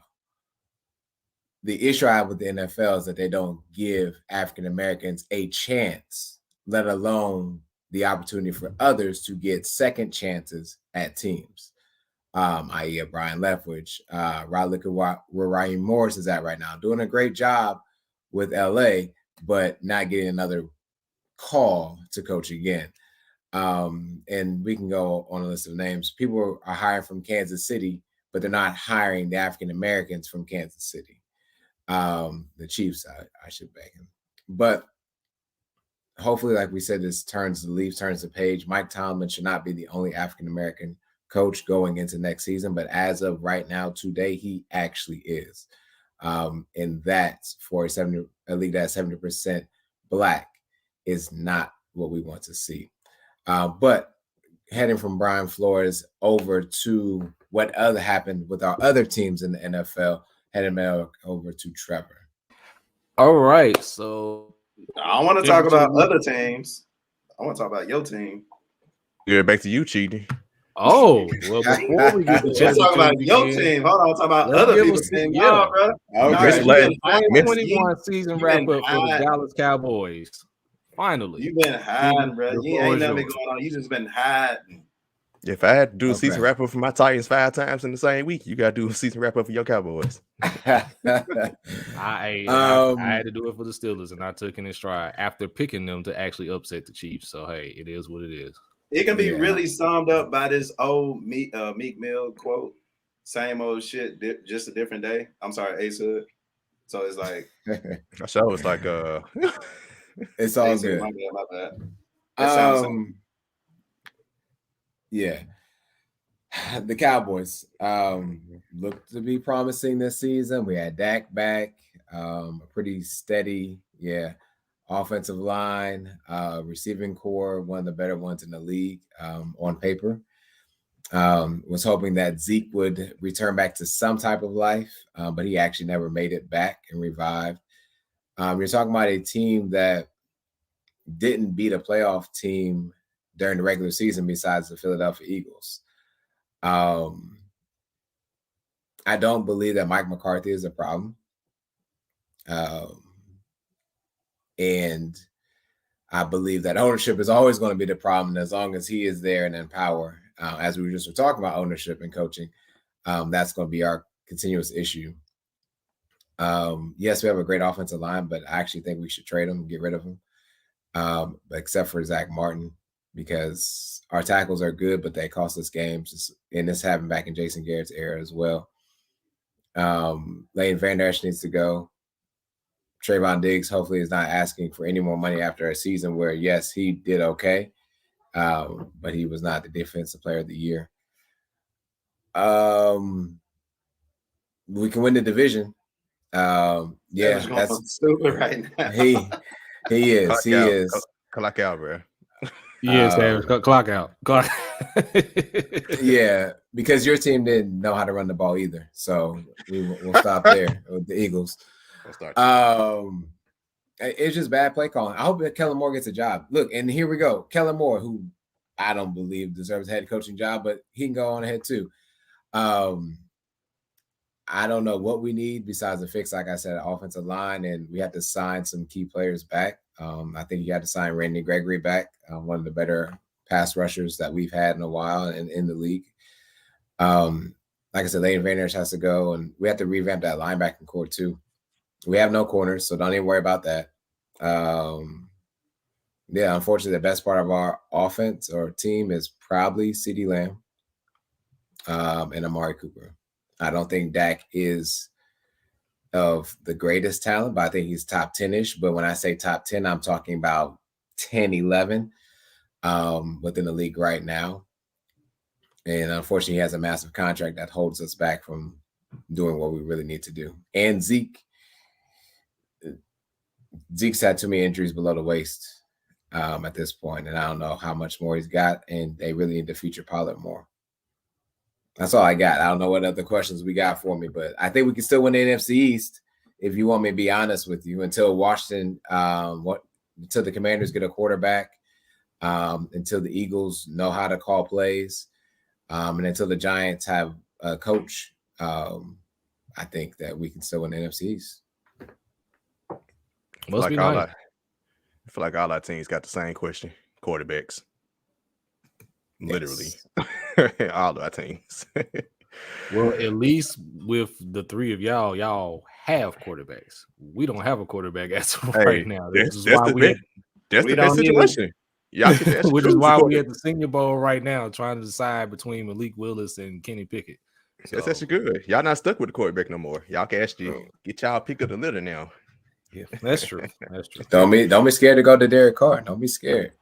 The issue I have with the NFL is that they don't give African Americans a chance, let alone the opportunity for others to get second chances at teams. I.e. Brian Leftwich, look at where Ryan Morris is at right now, doing a great job with LA, but not getting another call to coach again. And we can go on a list of names. People are hiring from Kansas City, but they're not hiring the African Americans from Kansas City. The Chiefs, I should beg him. But hopefully, like we said, this turns the page. Mike Tomlin should not be the only African American coach going into next season, but as of right now, today, he actually is. And that for a league that's 70% Black is not what we want to see. But heading from Brian Flores over to what happened with our other teams in the NFL, heading over to Trevor. All right, so I want to talk about other teams. I want to talk about your team. Yeah, back to you, Cheating. Oh, well, before we get to let's talk about your team. Hold on, talk about other people's team. Yeah, bro. Okay. 2021 season wrap up for the Dallas Cowboys. Finally. You've been hiding, bro. You ain't nothing going on. You just been hiding. If I had to do a season wrap up for my Titans 5 times in the same week, you got to do a season wrap up for your Cowboys. I had to do it for the Steelers, and I took it in stride after picking them to actually upset the Chiefs. So, hey, it is what it is. It can be really summed up by this old Meek Mill quote. Same old shit, just a different day. I'm sorry, Ace Hood. So it's like I sure it's like it's all Ace good. My bad. Yeah. The Cowboys look to be promising this season. We had Dak back, a pretty steady, offensive line, receiving core, one of the better ones in the league on paper. Was hoping that Zeke would return back to some type of life, but he actually never made it back and revived. You're talking about a team that didn't beat a playoff team during the regular season besides the Philadelphia Eagles. I don't believe that Mike McCarthy is a problem. And I believe that ownership is always going to be the problem as long as he is there and in power. As we were talking about ownership and coaching, that's going to be our continuous issue. Yes, we have a great offensive line, but I actually think we should trade him, get rid of him, except for Zach Martin, because our tackles are good, but they cost us games. And this happened back in Jason Garrett's era as well. Leighton Van Esch needs to go. Trayvon Diggs hopefully is not asking for any more money after a season where, yes, he did okay, but he was not the defensive player of the year. we can win the division. Yeah, that's stupid right now. he is. Clock out, bro. Yes, clock out. Clock. Yeah, because your team didn't know how to run the ball either. So we'll stop there with the Eagles. We'll start. It's just bad play calling. I hope that Kellen Moore gets a job. Look, and here we go. Kellen Moore, who I don't believe deserves a head coaching job, but he can go on ahead too. I don't know what we need besides a fix, like I said, offensive line, and we have to sign some key players back. I think you got to sign Randy Gregory back, one of the better pass rushers that we've had in a while in the league. Like I said, Leighton Vander has to go, and we have to revamp that linebacking core too. We have no corners, so don't even worry about that. Yeah, unfortunately, the best part of our offense or team is probably CeeDee Lamb and Amari Cooper. I don't think Dak is of the greatest talent, but I think he's top 10-ish. But when I say top 10, I'm talking about 10, 11 within the league right now. And unfortunately, he has a massive contract that holds us back from doing what we really need to do. And Zeke's had too many injuries below the waist at this point, and I don't know how much more he's got, and they really need to feature Pollard more. That's all I got. I don't know what other questions we got for me, but I think we can still win the NFC East if you want me to be honest with you, until Washington, until the Commanders get a quarterback, until the Eagles know how to call plays, and until the Giants have a coach. I think that we can still win the NFC East. I feel like all our teams got the same question. Quarterbacks. Literally. Yes. All of our teams. Well, at least with the three of y'all have quarterbacks. We don't have a quarterback as of right now. That's the best situation. Which is why we at the Senior Bowl right now trying to decide between Malik Willis and Kenny Pickett. So, that's actually good. Y'all not stuck with the quarterback no more. Y'all can actually get y'all pick of the litter now. Yeah, that's true. That's true. Don't be scared to go to Derek Carr. Don't be scared.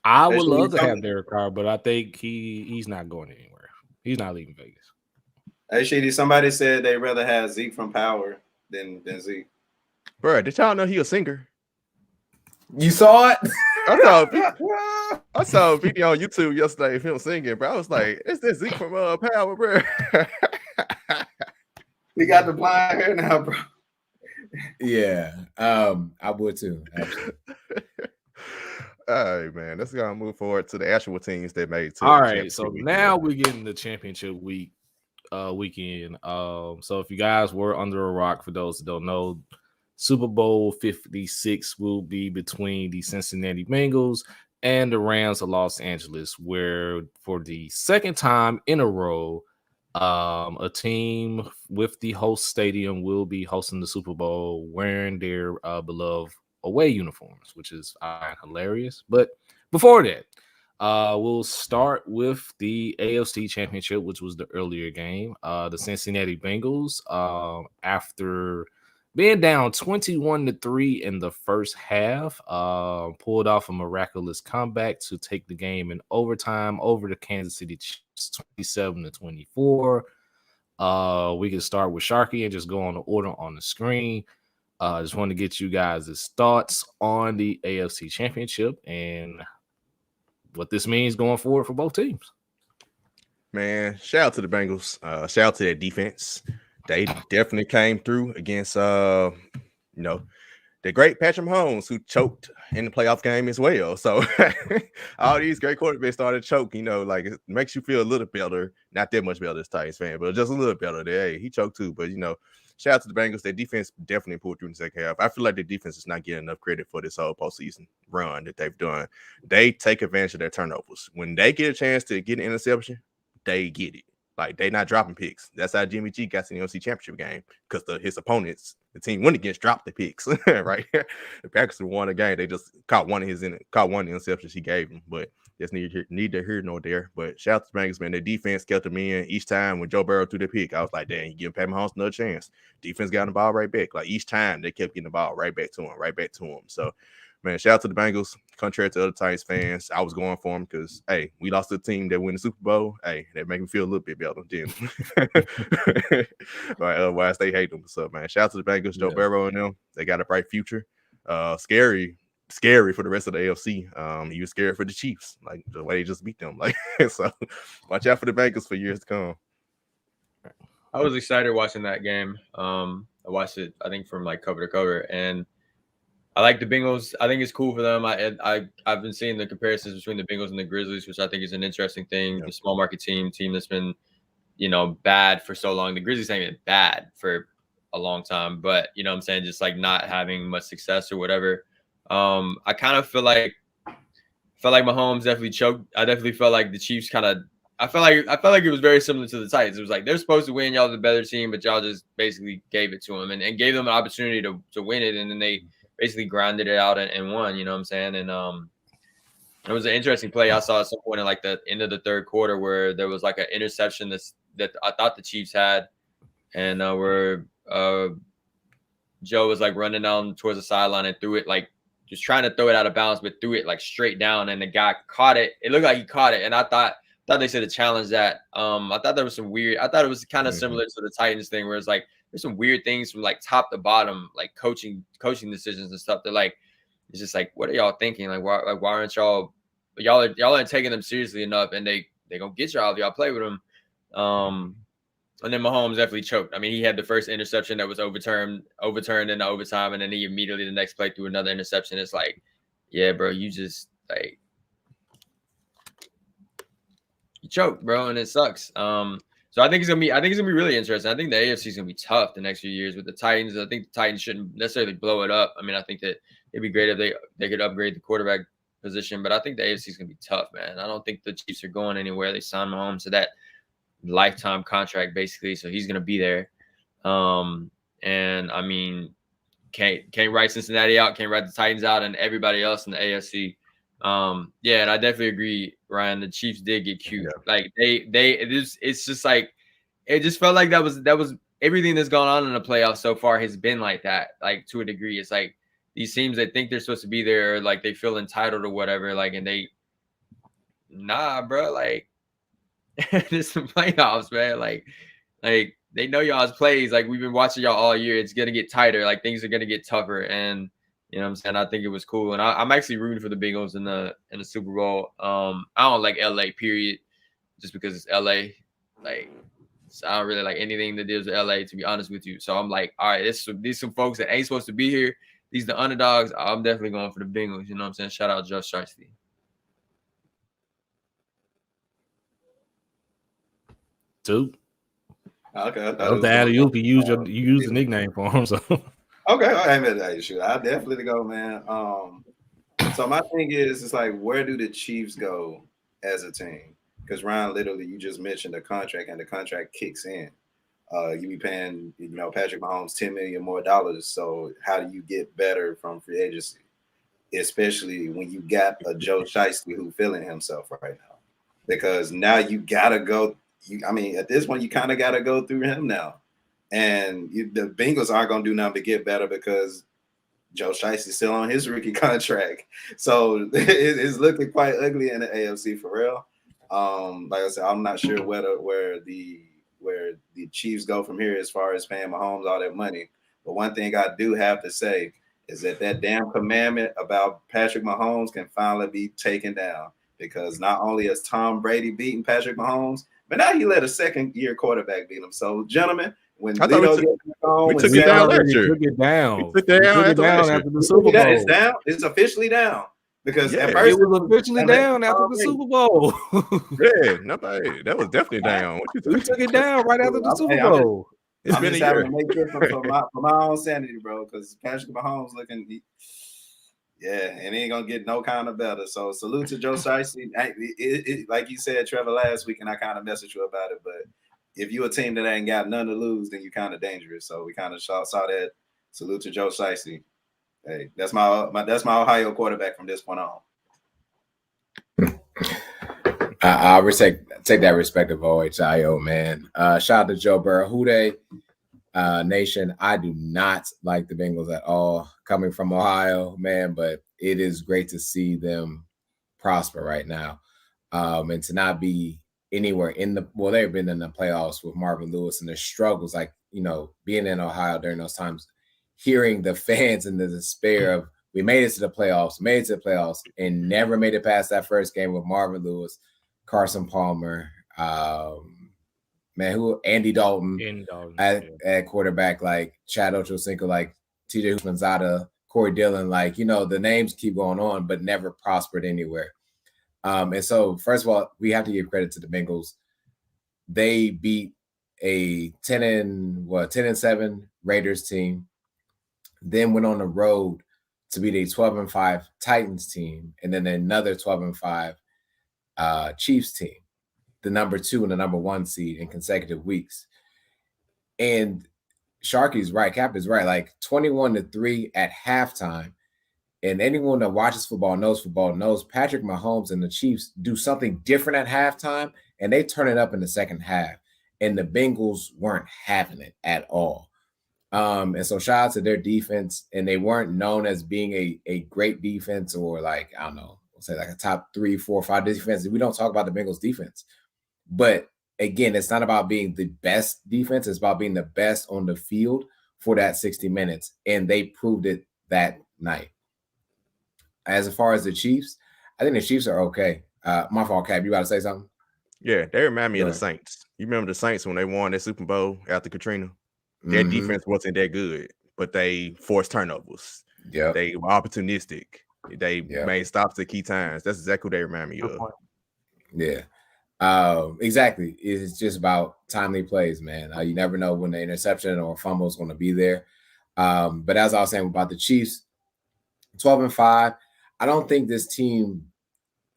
I would love to have Derek Carr, but I think he's not going anywhere. He's not leaving Vegas. Hey, Sheedy, somebody said they'd rather have Zeke from Power than Zeke. Bro, did y'all know he a singer? You saw it? I saw a video on YouTube yesterday of him singing, bro. I was like, "Is this Zeke from Power, bro?" He got the blind hair now, bro. Yeah, I would too. Actually. All right, man. Let's go and move forward to the actual teams that made. All right, so now we're getting the championship weekend. So if you guys were under a rock, for those that don't know, Super Bowl 56 will be between the Cincinnati Bengals and the Rams of Los Angeles, where for the second time in a row, a team with the host stadium will be hosting the Super Bowl wearing their beloved away uniforms, which is hilarious. But before that, we'll start with the AFC Championship, which was the earlier game. The Cincinnati Bengals, after being down 21-3 in the first half, pulled off a miraculous comeback to take the game in overtime over the Kansas City Chiefs, 27-24. We can start with Sharky and just go on the order on the screen. I just want to get you guys' thoughts on the AFC Championship and what this means going forward for both teams. Man, shout out to the Bengals. Shout out to their defense. They definitely came through against, the great Patrick Mahomes, who choked in the playoff game as well. So all these great quarterbacks started to choke. Like it makes you feel a little better. Not that much better as Titans fan, but just a little better. Hey, he choked too. But shout out to the Bengals. Their defense definitely pulled through in the second half. I feel like their defense is not getting enough credit for this whole postseason run that they've done. They take advantage of their turnovers. When they get a chance to get an interception, they get it. Like, they not dropping picks. That's how Jimmy G got to the NFC Championship game, because his opponents, the team went against, dropped the picks. Right? The Packers won a game. They just caught one of the interceptions he gave them. But that's neither here nor there. But shout out to the Bengals, man. Their defense kept them in each time when Joe Burrow threw the pick. I was like, dang, you give Pat Mahomes another chance. Defense got the ball right back. Like, each time they kept getting the ball right back to him. So, man, shout out to the Bengals. Contrary to other Titans fans, I was going for them because, hey, we lost to a team that win the Super Bowl. Hey, that make me feel a little bit better. Then, right? Otherwise, they hate them. So, man, shout out to the Bengals, Joe Burrow and them. They got a bright future. Scary for the rest of the AFC. He was scary for the Chiefs, like the way they just beat them. Like, so, watch out for the Bengals for years to come. I was excited watching that game. I watched it, I think, from like cover to cover, and I like the Bengals. I think it's cool for them. I've been seeing the comparisons between the Bengals and the Grizzlies, which I think is an interesting thing. The small market team that's been, bad for so long. The Grizzlies ain't been bad for a long time, but you know what I'm saying, just like not having much success or whatever. I kind of felt like Mahomes definitely choked. I definitely felt like the Chiefs I felt like it was very similar to the Titans. It was like they're supposed to win, y'all the better team, but y'all just basically gave it to them and gave them an opportunity to win it, and then they basically grinded it out and won. You know what I'm saying? And it was an interesting play I saw at some point in like the end of the third quarter where there was like an interception that I thought the Chiefs had, and where Joe was like running down towards the sideline and threw it like just trying to throw it out of bounds, but threw it like straight down, and the guy caught it. It looked like he caught it, and I thought they should have challenged that. I thought there was some weird. I thought it was kind of similar to the Titans thing, where it's like there's some weird things from like top to bottom, like coaching decisions and stuff. They're like, it's just like, what are y'all thinking? Like, why aren't y'all aren't taking them seriously enough? And they gonna get y'all if y'all play with them. And then Mahomes definitely choked. I mean, he had the first interception that was overturned in the overtime, and then he immediately the next play threw another interception. It's like, yeah, bro, you just like. Choked, bro, and it sucks. So I think it's gonna be really interesting. I think the AFC is gonna be tough the next few years with the Titans. I think the Titans shouldn't necessarily blow it up. I mean, I think that it'd be great if they could upgrade the quarterback position, but I think the AFC is gonna be tough, man. I don't think the Chiefs are going anywhere. They signed Mahomes to that lifetime contract basically, so he's gonna be there. And I mean, can't write Cincinnati out, can't write the Titans out, and everybody else in the AFC. Yeah, and I definitely agree, Ryan. The Chiefs did get cute. Yeah. Like it's just like it just felt like that was everything that's gone on in the playoffs so far has been like that, like to a degree. It's like these teams that think they're supposed to be there, like they feel entitled or whatever, like, and bro, like there's some playoffs, man. Like they know y'all's plays. Like we've been watching y'all all year. It's gonna get tighter. Like things are gonna get tougher, and you know what I'm saying? I think it was cool. And I'm actually rooting for the Bengals in the Super Bowl. I don't like LA, period, just because it's LA. Like, so I don't really like anything that deals with LA, to be honest with you. So I'm like, all right, these some folks that ain't supposed to be here. These are the underdogs. I'm definitely going for the Bengals. You know what I'm saying? Shout out Josh Shiesty. Dude. Okay. I was the alley-oop. You use the nickname for him, so. Okay, I definitely go, man. So my thing is, it's like, where do the Chiefs go as a team? Because Ryan, literally, you just mentioned the contract, and the contract kicks in. You be paying, Patrick Mahomes $10 million more. So how do you get better from free agency, especially when you got a Joe Shiesty who feeling himself right now? Because now you gotta go. At this point, you kind of gotta go through him now. And the Bengals aren't going to do nothing to get better because Joe Shiesty's still on his rookie contract. So it's looking quite ugly in the AFC for real. Like I said, I'm not sure where the Chiefs go from here as far as paying Mahomes all that money. But one thing I do have to say is that damn commandment about Patrick Mahomes can finally be taken down, because not only has Tom Brady beaten Patrick Mahomes, but now he let a second-year quarterback beat him. So, gentlemen, when we took it down last year. We took it down. We took it down after the Super Bowl. It's down. It's officially down. Because at first it was officially down after the Super Bowl. Yeah, nobody. That was definitely down. We took it down right after the Super Bowl. It's been a year. To make this for my own sanity, bro. Because Patrick Mahomes looking, and he ain't gonna get no kind of better. So salute to Joe Shiesty. Like you said, Trevor, last week, and I kind of messaged you about it, but if you a team that ain't got none to lose, then you kind of dangerous. So we kind of saw that. Salute to Joe Shiesty. Hey, that's my Ohio quarterback from this point on. I'll take that respect of Ohio, man. Shout out to Joe Burrow. Who they? Nation. I do not like the Bengals at all, coming from Ohio, man, but it is great to see them prosper right now. And to not be anywhere they've been in the playoffs with Marvin Lewis and their struggles, like, being in Ohio during those times, hearing the fans and the despair of, we made it to the playoffs, and never made it past that first game with Marvin Lewis, Carson Palmer, Andy Dalton, at quarterback, like Chad Ochocinco, like TJ Houshmandzadeh, Corey Dillon, like, the names keep going on, but never prospered anywhere. And so, first of all, we have to give credit to the Bengals. They beat a 10-7 Raiders team, then went on the road to beat a 12-5 Titans team, and then another 12-5 Chiefs team, the number 2 and the number 1 seed in consecutive weeks. And Sharky's right, Cap is right, like 21-3 at halftime. And anyone that watches football knows Patrick Mahomes and the Chiefs do something different at halftime, and they turn it up in the second half. And the Bengals weren't having it at all. And so shout out to their defense. And they weren't known as being a great defense, or like, I don't know, say like a top 3, 4, 5 defense. We don't talk about the Bengals defense. But again, it's not about being the best defense. It's about being the best on the field for that 60 minutes. And they proved it that night. As far as the Chiefs, I think the Chiefs are okay. My fault, Cap. You got to say something? Yeah, they remind me of the Saints. You remember the Saints when they won that Super Bowl after Katrina? Their defense wasn't that good, but they forced turnovers. Yeah, they were opportunistic. They made stops at key times. That's exactly what they remind me of. Yeah, exactly. It's just about timely plays, man. You never know when the interception or fumble is going to be there. But as I was saying about the Chiefs, 12-5. I don't think this team.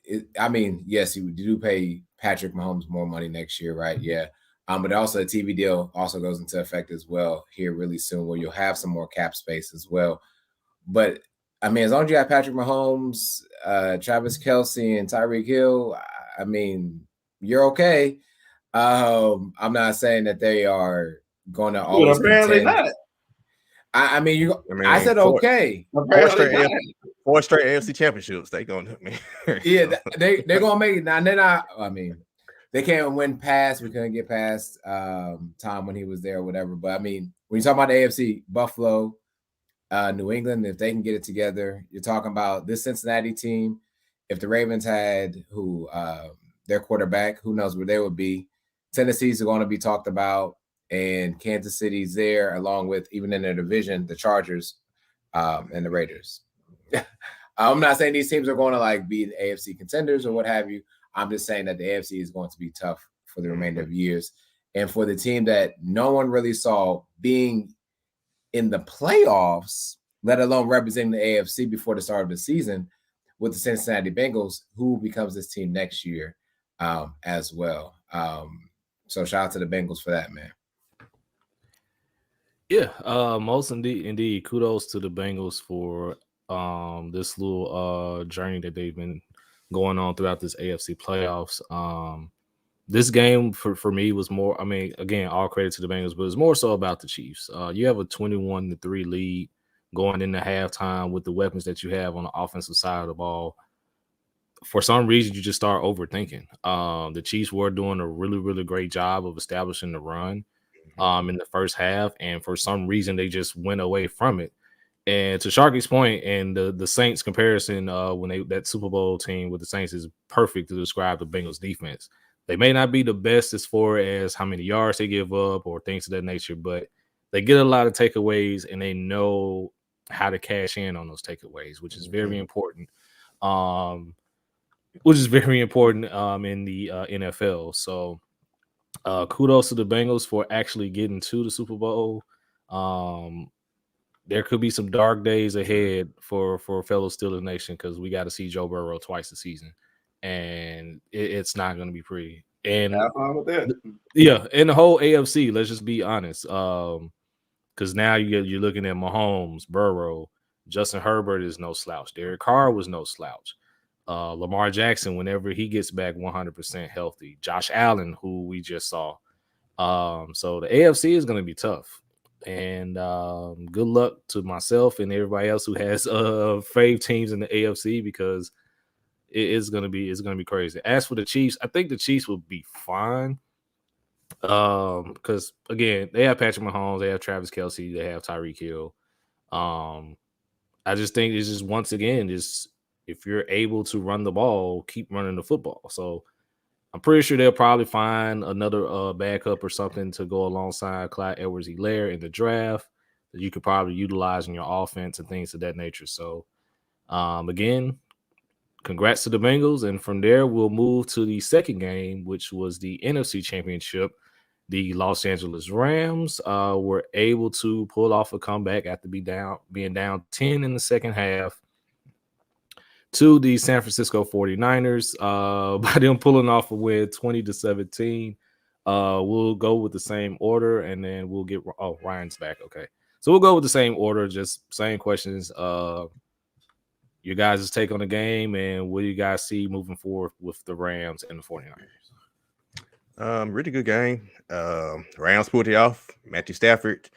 Yes, you do pay Patrick Mahomes more money next year, right? Yeah. But also the TV deal also goes into effect as well here really soon, where you'll have some more cap space as well. But as long as you have Patrick Mahomes, Travis Kelce, and Tyreek Hill, you're okay. I'm not saying that they are going to always. Apparently not. I said okay. Four straight AFC championships. They gonna they're gonna make it now. They're not. They can't win past. We couldn't get past Tom when he was there or whatever. But when you talk about the AFC, Buffalo, New England, if they can get it together, you're talking about this Cincinnati team. If the Ravens had their quarterback, who knows where they would be. Tennessee's going to be talked about, and Kansas City's there, along with, even in their division, the Chargers and the Raiders. I'm not saying these teams are going to be the AFC contenders or what have you. I'm just saying that the AFC is going to be tough for the remainder of years. And for the team that no one really saw being in the playoffs, let alone representing the AFC before the start of the season, with the Cincinnati Bengals, who becomes this team next year as well. So shout out to the Bengals for that, man. Yeah, most indeed. Kudos to the Bengals for this little journey that they've been going on throughout this AFC playoffs. This game for me was more, again, all credit to the Bengals, but it's more so about the Chiefs. You have a 21-3 lead going into halftime with the weapons that you have on the offensive side of the ball. For some reason, you just start overthinking. The Chiefs were doing a really, really great job of establishing the run in the first half, and for some reason, they just went away from it. And to Sharky's point, and the Saints comparison, that Super Bowl team with the Saints is perfect to describe the Bengals defense. They may not be the best as far as how many yards they give up or things of that nature, but they get a lot of takeaways and they know how to cash in on those takeaways, which is very important. In the NFL. So kudos to the Bengals for actually getting to the Super Bowl. There could be some dark days ahead for fellow Steelers Nation, because we got to see Joe Burrow twice a season, and it's not going to be pretty. And have fun with that. Yeah, and the whole AFC, let's just be honest, because now you're looking at Mahomes, Burrow, Justin Herbert is no slouch. Derek Carr was no slouch. Lamar Jackson, whenever he gets back 100% healthy. Josh Allen, who we just saw. So the AFC is going to be tough. And good luck to myself and everybody else who has fave teams in the AFC, because it's gonna be crazy. As for the Chiefs, I think the Chiefs will be fine. Because again, they have Patrick Mahomes, they have Travis Kelce, they have Tyreek Hill. I just think it's just, once again, just if you're able to run the ball, keep running the football. So I'm pretty sure they'll probably find another backup or something to go alongside Clyde Edwards-Helaire in the draft that you could probably utilize in your offense and things of that nature. So again, congrats to the Bengals. And from there, we'll move to the second game, which was the NFC Championship. The Los Angeles Rams were able to pull off a comeback after being down 10 in the second half to the San Francisco 49ers by them pulling off a win 20-17. We'll go with the same order, and then we'll get Ryan's back. Okay. So we'll go with the same order, just same questions. Your guys' take on the game, and what do you guys see moving forward with the Rams and the 49ers? Really good game. Rams pulled it off. Matthew Stafford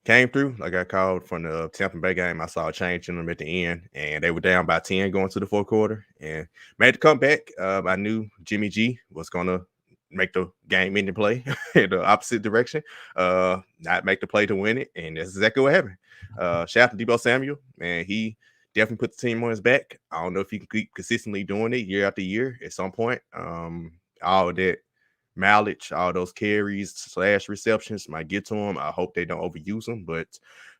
came through. Like I called from the Tampa Bay game, I saw a change in them at the end, and they were down by 10 going to the fourth quarter and made the comeback. I knew Jimmy G was going to make the game-ending play in the opposite direction, not make the play to win it, and that's exactly what happened. Shout out to Deebo Samuel, man. He definitely put the team on his back. I don't know if he can keep consistently doing it year after year at some point. All of that mileage, all those carries / receptions might get to him. I hope they don't overuse him, but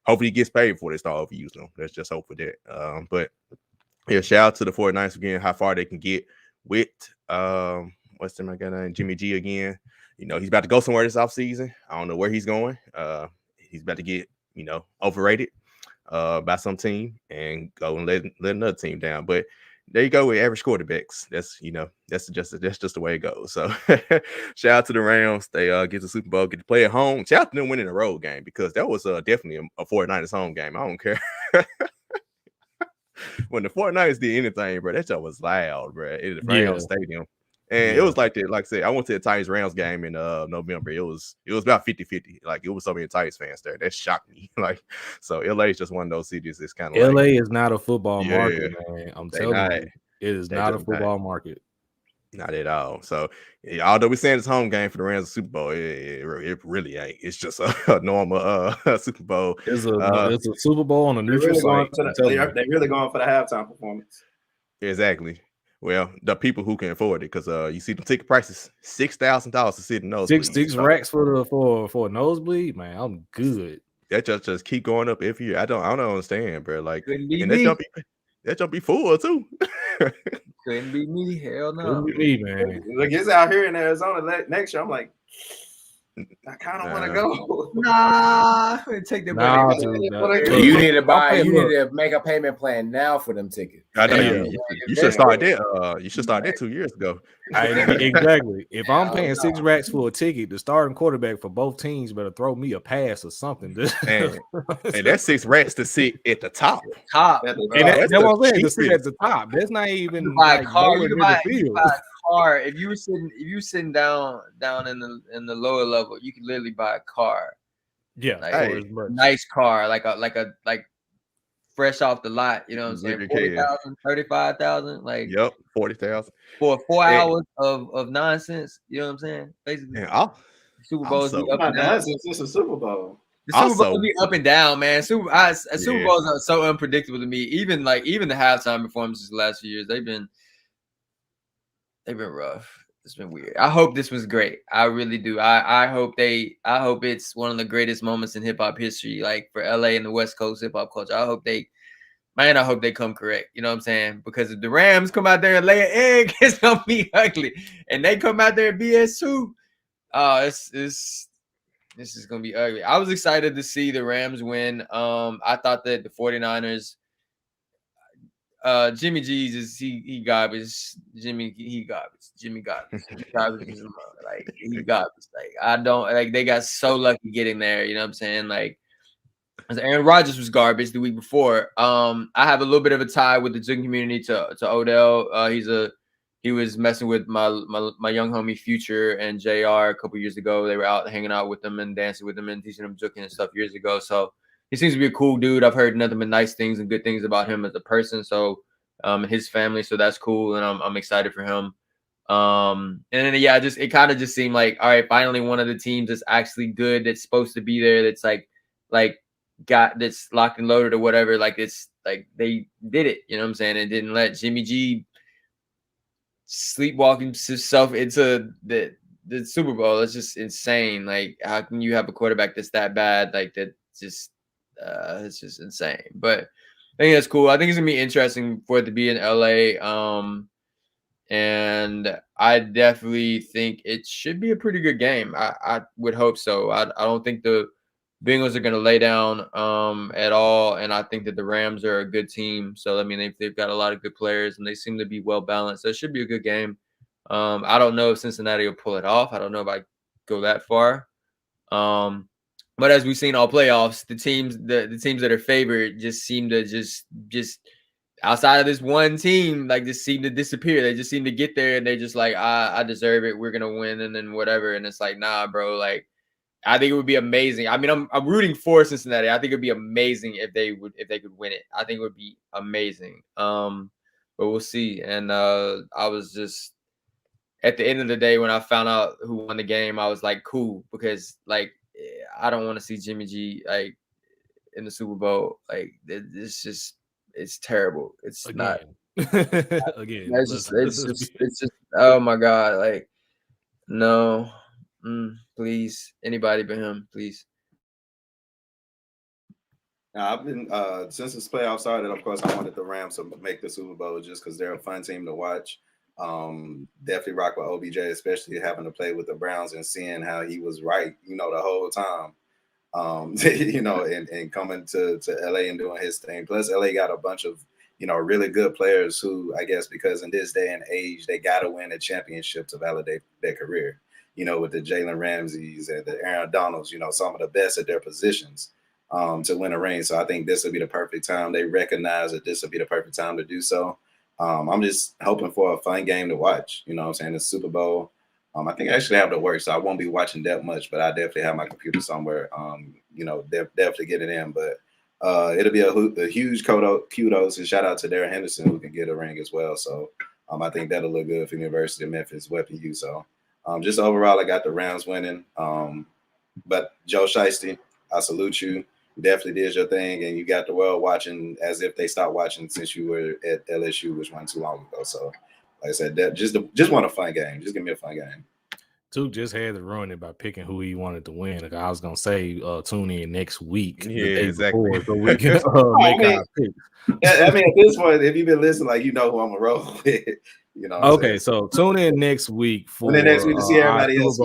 hopefully he gets paid before they start overusing him. Let's just hope for that. But yeah, shout out to the 49ers again, how far they can get with what's the name, Jimmy G again. You know, he's about to go somewhere this offseason. I don't know where he's going. He's about to get, overrated by some team and go and let another team down. But there you go with average quarterbacks. That's just the way it goes. So shout out to the Rams. They get the Super Bowl, get to play at home. Shout out to them winning a road game, because that was definitely a 49ers home game. I don't care. When the 49ers did anything, bro, that shit was loud, bro, in the Rams Stadium. And it was like that. Like I said, I went to the Titans Rams game in November. It was about 50-50. Like, it was so many Titans fans there. That shocked me. Like, so LA is just one of those cities. It's kind of LA is not a football market, man. I'm telling you, it is not a football market. Not at all. So although we're saying it's home game for the Rams Super Bowl, it really ain't. It's just a normal Super Bowl. It's a Super Bowl on a neutral site. They're really going for the halftime performance. Exactly. Well, the people who can afford it, because you see the ticket prices, $6,000 to sit in those. Six racks for a nosebleed, man. I'm good. That just keep going up every year. I don't understand, bro. Like, and that jump be full too. Couldn't be me. Hell no. Couldn't be me, man. Like, it's out here in Arizona next year. I'm like, I kind of want to go. Nah, take the money. You need to buy. You need to make a payment plan now for them tickets. I know you should start that. You should start that 2 years ago. Exactly. If I'm paying 6 racks for a ticket, the starting quarterback for both teams better throw me a pass or something. And that's 6 racks to sit at the top. And that's what I'm saying. To sit at the top. That's not even. You buy a car. You can buy a car. If you were sitting down in the lower level, you could literally buy a car. Yeah, like, nice car, like fresh off the lot. You know what I'm saying? 40,000, 35,000. Like, yep, 40,000 for 4 hours of nonsense. You know what I'm saying? Basically, Super Bowls be up and down. It's a Super Bowl. The Super Bowl be up and down, man. Super Bowls are so unpredictable to me. Even the halftime performances the last few years, they've been rough. It's been weird. I hope this was great. I really do. I hope it's one of the greatest moments in hip hop history, like for LA and the West Coast hip hop culture. I hope they come correct. You know what I'm saying? Because if the Rams come out there and lay an egg, it's gonna be ugly. And they come out there and BS too. This is gonna be ugly. I was excited to see the Rams win. I thought that the 49ers. Jimmy G's is he garbage. He garbage. Like, he garbage. Like, I don't like, they got so lucky getting there. You know what I'm saying? Like, Aaron Rodgers was garbage the week before. I have a little bit of a tie with the Jookin community to Odell. He's a he was messing with my young homie Future and JR a couple years ago. They were out hanging out with them and dancing with them and teaching them Jookin and stuff years ago. So he seems to be a cool dude. I've heard nothing but nice things and good things about him as a person. So his family. So that's cool, and I'm excited for him. And then it kind of just seemed like, all right, finally one of the teams that's actually good, that's supposed to be there, that's that's locked and loaded or whatever. Like it's like they did it, you know what I'm saying? And didn't let Jimmy G sleepwalking himself into the Super Bowl. It's just insane. Like, how can you have a quarterback that's that bad? Like that just it's just insane. But I think that's cool. I think it's gonna be interesting for it to be in LA. And I definitely think it should be a pretty good game. I would hope so. I don't think the Bengals are going to lay down at all, and I think that the Rams are a good team. So, I mean, they've got a lot of good players, and they seem to be well-balanced. So it should be a good game. I don't know if Cincinnati will pull it off. I don't know if I go that far. But as we've seen all playoffs, the teams that are favored just seem to just outside of this one team, like, just seem to disappear. They just seem to get there and they just like, I deserve it. We're gonna win, and then whatever. And it's like, nah, bro. Like, I think it would be amazing. I mean, I'm rooting for Cincinnati. I think it'd be amazing if they could win it. I think it would be amazing. But we'll see. And I was just, at the end of the day, when I found out who won the game, I was like, cool, because like I don't want to see Jimmy G like in the Super Bowl. Like, it's just. It's terrible. It's again. Not again. It's just oh my God. Like, no, please, anybody but him, please. Now, I've been since this playoff started, of course, I wanted the Rams to make the Super Bowl just because they're a fun team to watch. Definitely rock with OBJ, especially having to play with the Browns and seeing how he was right, the whole time. And coming to LA and doing his thing. Plus, LA got a bunch of, really good players who, I guess, because in this day and age, they got to win a championship to validate their career. With the Jalen Ramseys and the Aaron Donalds, some of the best at their positions to win a ring. So I think this will be the perfect time. They recognize that this will be the perfect time to do so. I'm just hoping for a fun game to watch. You know what I'm saying? The Super Bowl. I think I actually have to work, so I won't be watching that much, but I definitely have my computer somewhere. Definitely get it in. But it'll be a huge kudos and shout out to Darren Henderson, who can get a ring as well. So I think that'll look good for University of Memphis, Weapon U. So just overall, I got the Rams winning. But Joe Shiesty, I salute you. You definitely did your thing, and you got the world watching as if they stopped watching since you were at LSU, which wasn't too long ago. So, like I said, just want a fun game. Just give me a fun game. Duke just had to ruin it by picking who he wanted to win. Like, I was gonna say, tune in next week. Yeah, exactly. Before, so we can make our picks. I mean, at this point, if you've been listening, like, who I'm gonna roll with. Okay, so tune in next week for to see everybody else.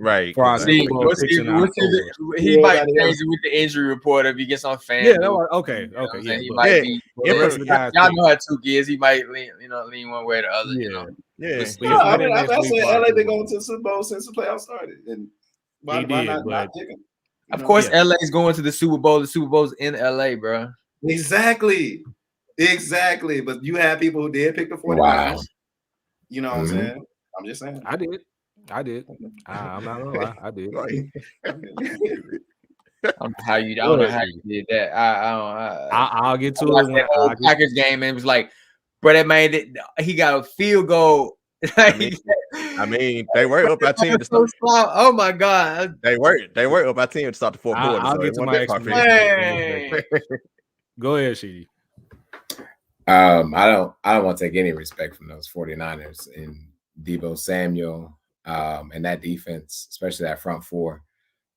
Right. For our he might change it with the injury report if he gets on fan. Yeah, okay. Yeah, he might be. Y'all know how Tuke is. He might lean one way or the other. Yeah. I've said LA been going to the Super Bowl since the playoffs started, and why not pick him? Of course, LA is going to the Super Bowl. The Super Bowl's in LA, bro. Exactly. But you have people who did pick the 49ers. Wow. You know what I'm saying? I'm just saying. I did. I'm not gonna lie. I did. I don't know how you did that. I'll get to it. That Packers game, and it was like, bro, that man, he got a field goal. I mean, they were up by 10 to start. Oh my God, they were up by 10 to start the fourth quarter. I'll get to my explanation. Go ahead, Sheedy. I don't want to take any respect from those 49ers and Deebo Samuel and that defense, especially that front four.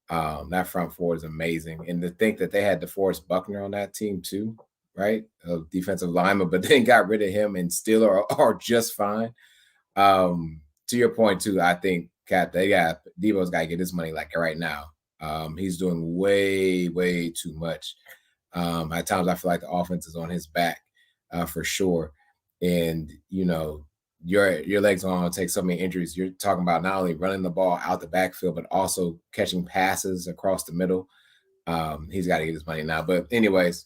That front four is amazing. And to think that they had DeForest Buckner on that team too, right? A defensive lineman, but then got rid of him and still are just fine. To your point too, I think Deebo's got to get his money like right now. He's doing way, way too much. At times I feel like the offense is on his back for sure. And, your legs are going to take so many injuries. You're talking about not only running the ball out the backfield, but also catching passes across the middle. He's got to get his money now. But anyways,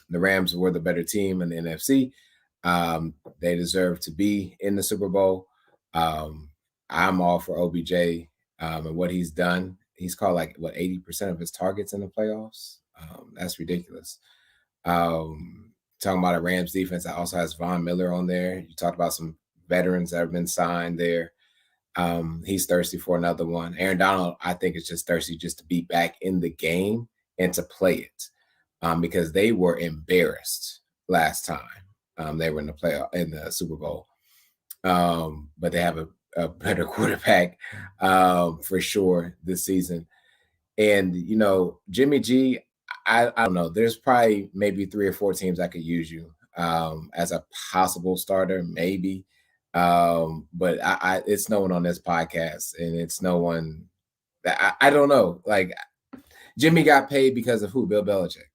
the Rams were the better team in the NFC. They deserve to be in the Super Bowl. I'm all for OBJ and what he's done. He's caught like 80% of his targets in the playoffs. That's ridiculous. Talking about a Rams defense that also has Von Miller on there. You talked about some veterans that have been signed there. He's thirsty for another one. Aaron Donald, I think, is just thirsty just to be back in the game and to play it because they were embarrassed last time they were in the Super Bowl. But they have a better quarterback for sure this season. And, you know, Jimmy G, I don't know. There's probably maybe 3 or 4 teams that could use you as a possible starter, maybe. But it's no one on this podcast, and it's no one that I don't know. Like Jimmy got paid because of who? Bill Belichick.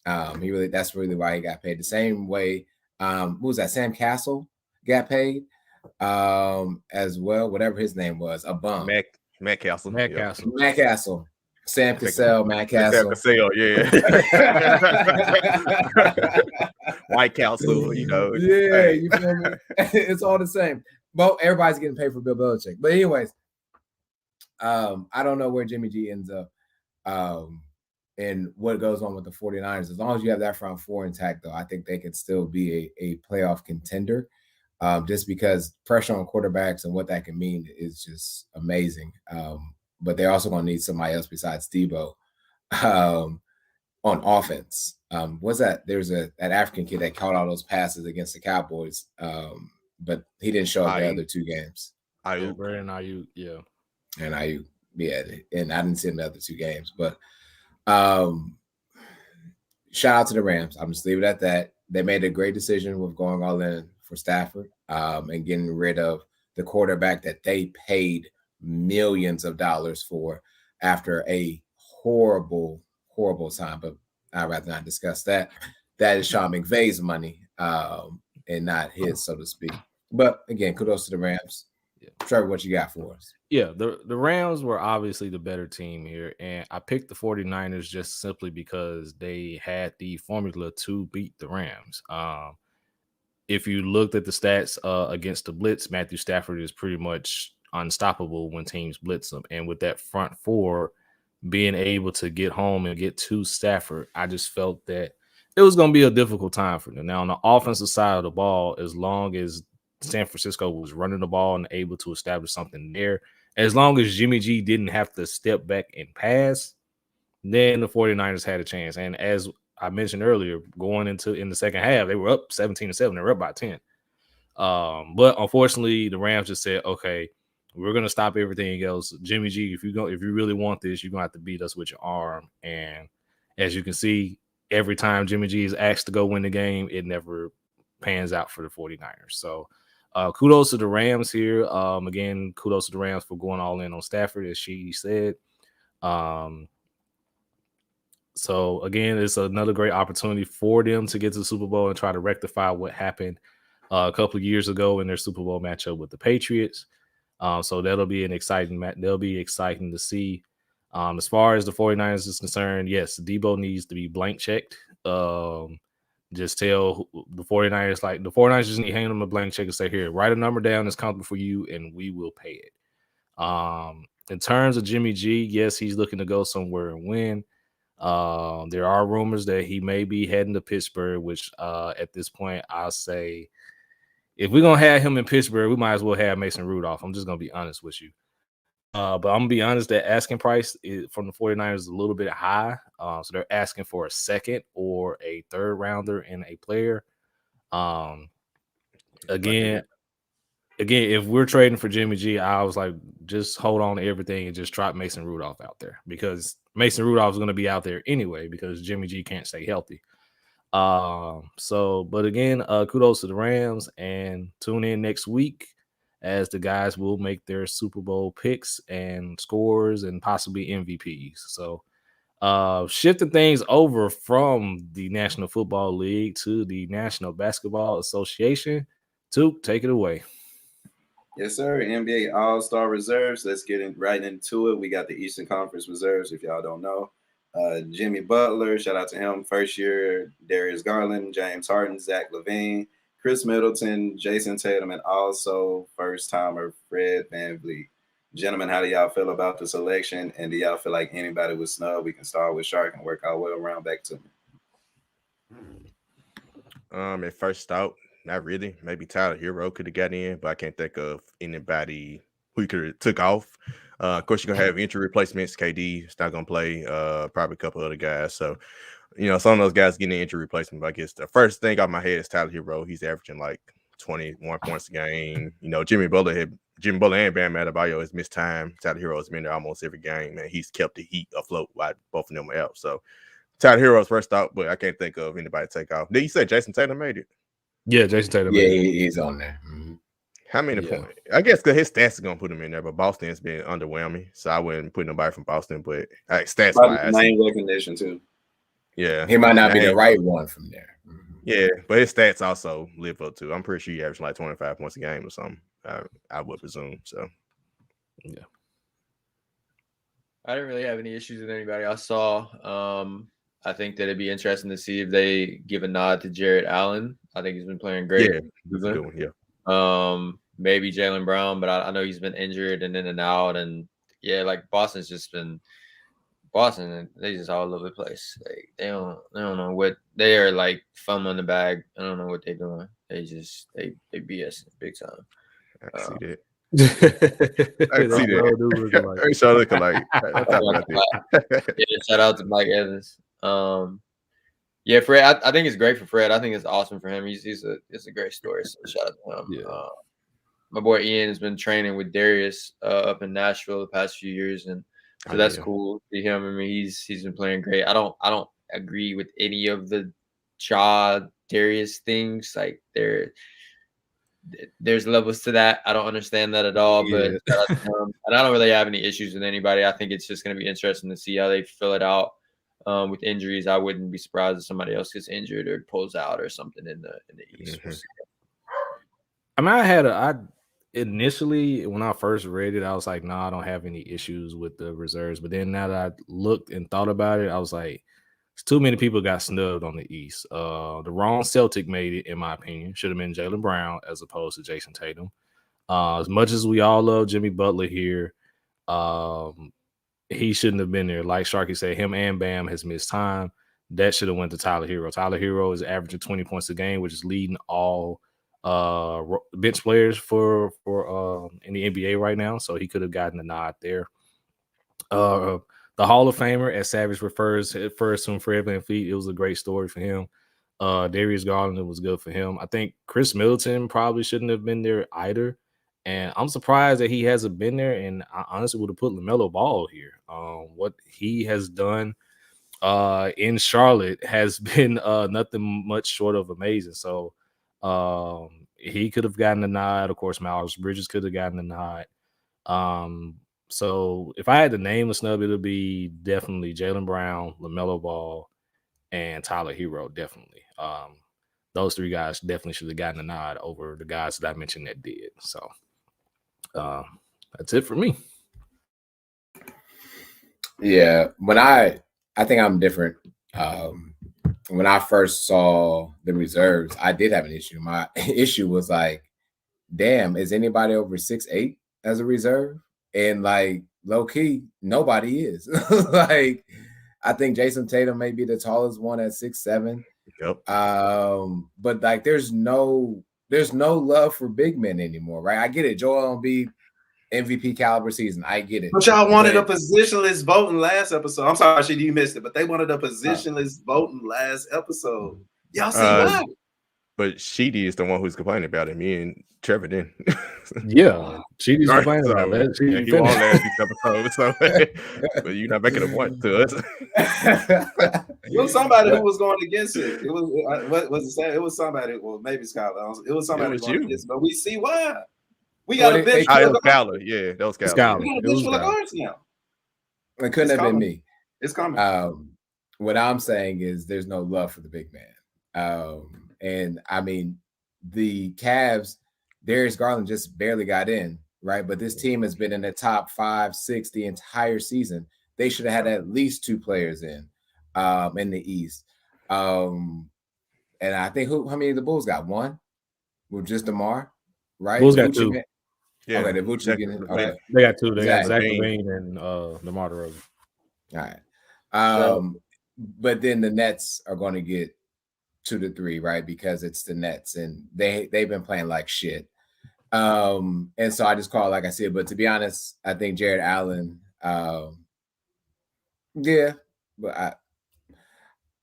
That's really why he got paid. The same way, who was that? Sam Castle got paid as well. Whatever his name was, a bum. Matt Castle. Matt Castle. Matt Castle. Sam Cassell, Matt Castle. Cassell, yeah. White Castle, you know. Yeah, you feel me? It's all the same. Well, everybody's getting paid for Bill Belichick. But anyways, I don't know where Jimmy G ends up and what goes on with the 49ers. As long as you have that front four intact, though, I think they can still be a playoff contender just because pressure on quarterbacks and what that can mean is just amazing. But they're also going to need somebody else besides Debo on offense. What's that? There's that African kid that caught all those passes against the Cowboys, but he didn't show up the other 2 games. Ayuk, and Ayuk, yeah. And Ayuk, yeah. And I didn't see him the other 2 games. But shout out to the Rams. I'm just leave it at that. They made a great decision with going all in for Stafford and getting rid of the quarterback that they paid millions of dollars for after a horrible time, but I'd rather not discuss that. That is Sean McVay's money and not his, so to speak. But again, kudos to the Rams. Yeah. Trevor, what you got for us? Yeah, the Rams were obviously the better team here, and I picked the 49ers just simply because they had the formula to beat the Rams. If you looked at the stats against the blitz, Matthew Stafford is pretty much unstoppable when teams blitz them. And with that front four being able to get home and get to Stafford, I just felt that it was going to be a difficult time for them. Now, on the offensive side of the ball, as long as San Francisco was running the ball and able to establish something there, as long as Jimmy G didn't have to step back and pass, then the 49ers had a chance. And as I mentioned earlier, going in the second half, they were up 17-7. They were up by 10. But unfortunately, the Rams just said, okay, we're gonna stop everything else. Jimmy G, if you really want this, you're gonna have to beat us with your arm. And as you can see, every time Jimmy G is asked to go win the game, it never pans out for the 49ers. So kudos to the Rams here. Again, kudos to the Rams for going all in on Stafford, as she said. So again, it's another great opportunity for them to get to the Super Bowl and try to rectify what happened a couple of years ago in their Super Bowl matchup with the Patriots. So that'll be an exciting match. They'll be exciting to see. As far as the 49ers is concerned, yes, Debo needs to be blank checked. Just tell the 49ers, like the 49ers just need to hand them a blank check and say, here, write a number down that's comfortable for you, and we will pay it. In terms of Jimmy G, yes, he's looking to go somewhere and win. There are rumors that he may be heading to Pittsburgh, which at this point, I'll say, if we're going to have him in Pittsburgh, we might as well have Mason Rudolph. I'm just going to be honest with you. But I'm going to be honest, that asking price from the 49ers is a little bit high. So they're asking for a second or a third rounder and a player. Again, if we're trading for Jimmy G, I was like, just hold on to everything and just trot Mason Rudolph out there, because Mason Rudolph is going to be out there anyway because Jimmy G can't stay healthy. But again, kudos to the Rams, and tune in next week as the guys will make their Super Bowl picks and scores and possibly MVPs. So shifting things over from the National Football League to the National Basketball Association. Took, take it away. Yes, sir. NBA All-Star Reserves. Let's get right into it. We got the Eastern Conference Reserves, if y'all don't know. Jimmy Butler, shout out to him. First year, Darius Garland, James Harden, Zach LaVine, Chris Middleton, Jason Tatum, and also first-timer Fred VanVleet. Gentlemen, how do y'all feel about the selection? And do y'all feel like anybody was snub? We can start with Shark and work our way around back to me. At first out, not really. Maybe Tyler Hero could have got in, but I can't think of anybody who could have took off. Of course, you're gonna have injury replacements. KD is not gonna play. Probably a couple other guys. So, some of those guys getting an injury replacement. But I guess the first thing off my head is Tyler Hero. He's averaging like 21 points a game. Jimmy Butler and Bam Adebayo has missed time. Tyler Hero has been there almost every game, man. He's kept the Heat afloat while both of them are out. So Tyler Hero's first out, but I can't think of anybody to take off. Did you say Jason Tatum made it? Yeah, Jason Tatum. Yeah, he's on there. Mm-hmm. How many points? I guess because his stats are gonna put him in there, but Boston's been underwhelming, so I wouldn't put nobody from Boston. But stats wise, name recognition too. Yeah, he might not be the right one from there. Mm-hmm. Yeah, but his stats also live up to. I'm pretty sure he averaged like 25 points a game or something. I would presume so. Yeah, I didn't really have any issues with anybody I saw. I think that it'd be interesting to see if they give a nod to Jarrett Allen. I think he's been playing great. Yeah, he's a good one, yeah. Maybe Jaylen Brown, but I know he's been injured and in and out. And yeah, like Boston's just been Boston. They just all over the place. Like they don't know what they are like fumbling the bag. I don't know what they're doing. They BS big time. I see that. I see that. Very sure look alike. Shout out to Mike Evans. Yeah, Fred. I think it's great for Fred. I think it's awesome for him. It's a great story. So shout out to him. Yeah. My boy Ian has been training with Darius up in Nashville the past few years, and so that's cool to see him. I mean, he's been playing great. I don't agree with any of the Darius things. Like there's levels to that. I don't understand that at all. But and I don't really have any issues with anybody. I think it's just going to be interesting to see how they fill it out. With injuries, I wouldn't be surprised if somebody else gets injured or pulls out or something in the East. Mm-hmm. I mean, I initially when I first read it, I was like, I don't have any issues with the reserves. But then now that I looked and thought about it, I was like, too many people got snubbed on the East. The wrong Celtic made it, in my opinion. Should have been Jaylen Brown as opposed to Jason Tatum. As much as we all love Jimmy Butler here, he shouldn't have been there. Like Sharky said, him and Bam has missed time. That should have went to Tyler Hero. Tyler Hero is averaging 20 points a game, which is leading all bench players for in the NBA right now. So he could have gotten a nod there. The Hall of Famer, as Savage refers to him, Fred VanVleet, it was a great story for him. Darius Garland, it was good for him. I think Chris Middleton probably shouldn't have been there either. And I'm surprised that he hasn't been there. And I honestly would have put LaMelo Ball here. What he has done in Charlotte has been nothing much short of amazing. So he could have gotten a nod. Of course, Miles Bridges could have gotten a nod. So if I had to name a snub, it would be definitely Jaylen Brown, LaMelo Ball, and Tyler Hero. Definitely. Those three guys definitely should have gotten a nod over the guys that I mentioned that did. So that's it for me. Yeah, when I think I'm different. When I first saw the reserves, I did have an issue. My issue was like, damn, is anybody over 6'8" as a reserve? And like low key, nobody is. Like, I think Jason Tatum may be the tallest one at 6'7". Yep. But like, there's no love for big men anymore, right? I get it. Joel Embiid, MVP caliber season. I get it. But y'all wanted a positionless voting last episode. I'm sorry, Sheedy, you missed it, but they wanted a positionless voting last episode. Y'all see that? But Sheedy is the one who's complaining about it. Me and Trevor didn't. Yeah, Sheedy's complaining about that. He won last week's episode, so but you're not making a point to us. It was somebody who was going against it. It was what was it saying? It was somebody. Well, maybe Skylar. It was somebody going against it, but we see why. We got a bench. That was Skylar. Yeah, that was Skylar. We got a bench full of guards now. It couldn't have been me. It's coming. What I'm saying is there's no love for the big man. And I mean, the Cavs, Darius Garland just barely got in, right? But this team has been in the top 5, 6 the entire season. They should have had at least 2 players in the East. And I think how many of the Bulls got? 1? With just DeMar, right? Bulls got two. Yeah. Okay, the Vucevic getting okay. They got two. They got Zach Exactly. LaVine and DeMar DeRozan. All right. But then the Nets are going to get 2 to 3, right? Because it's the Nets and they've been playing like shit. And so I just call it like I said. But to be honest, I think Jared Allen, yeah, but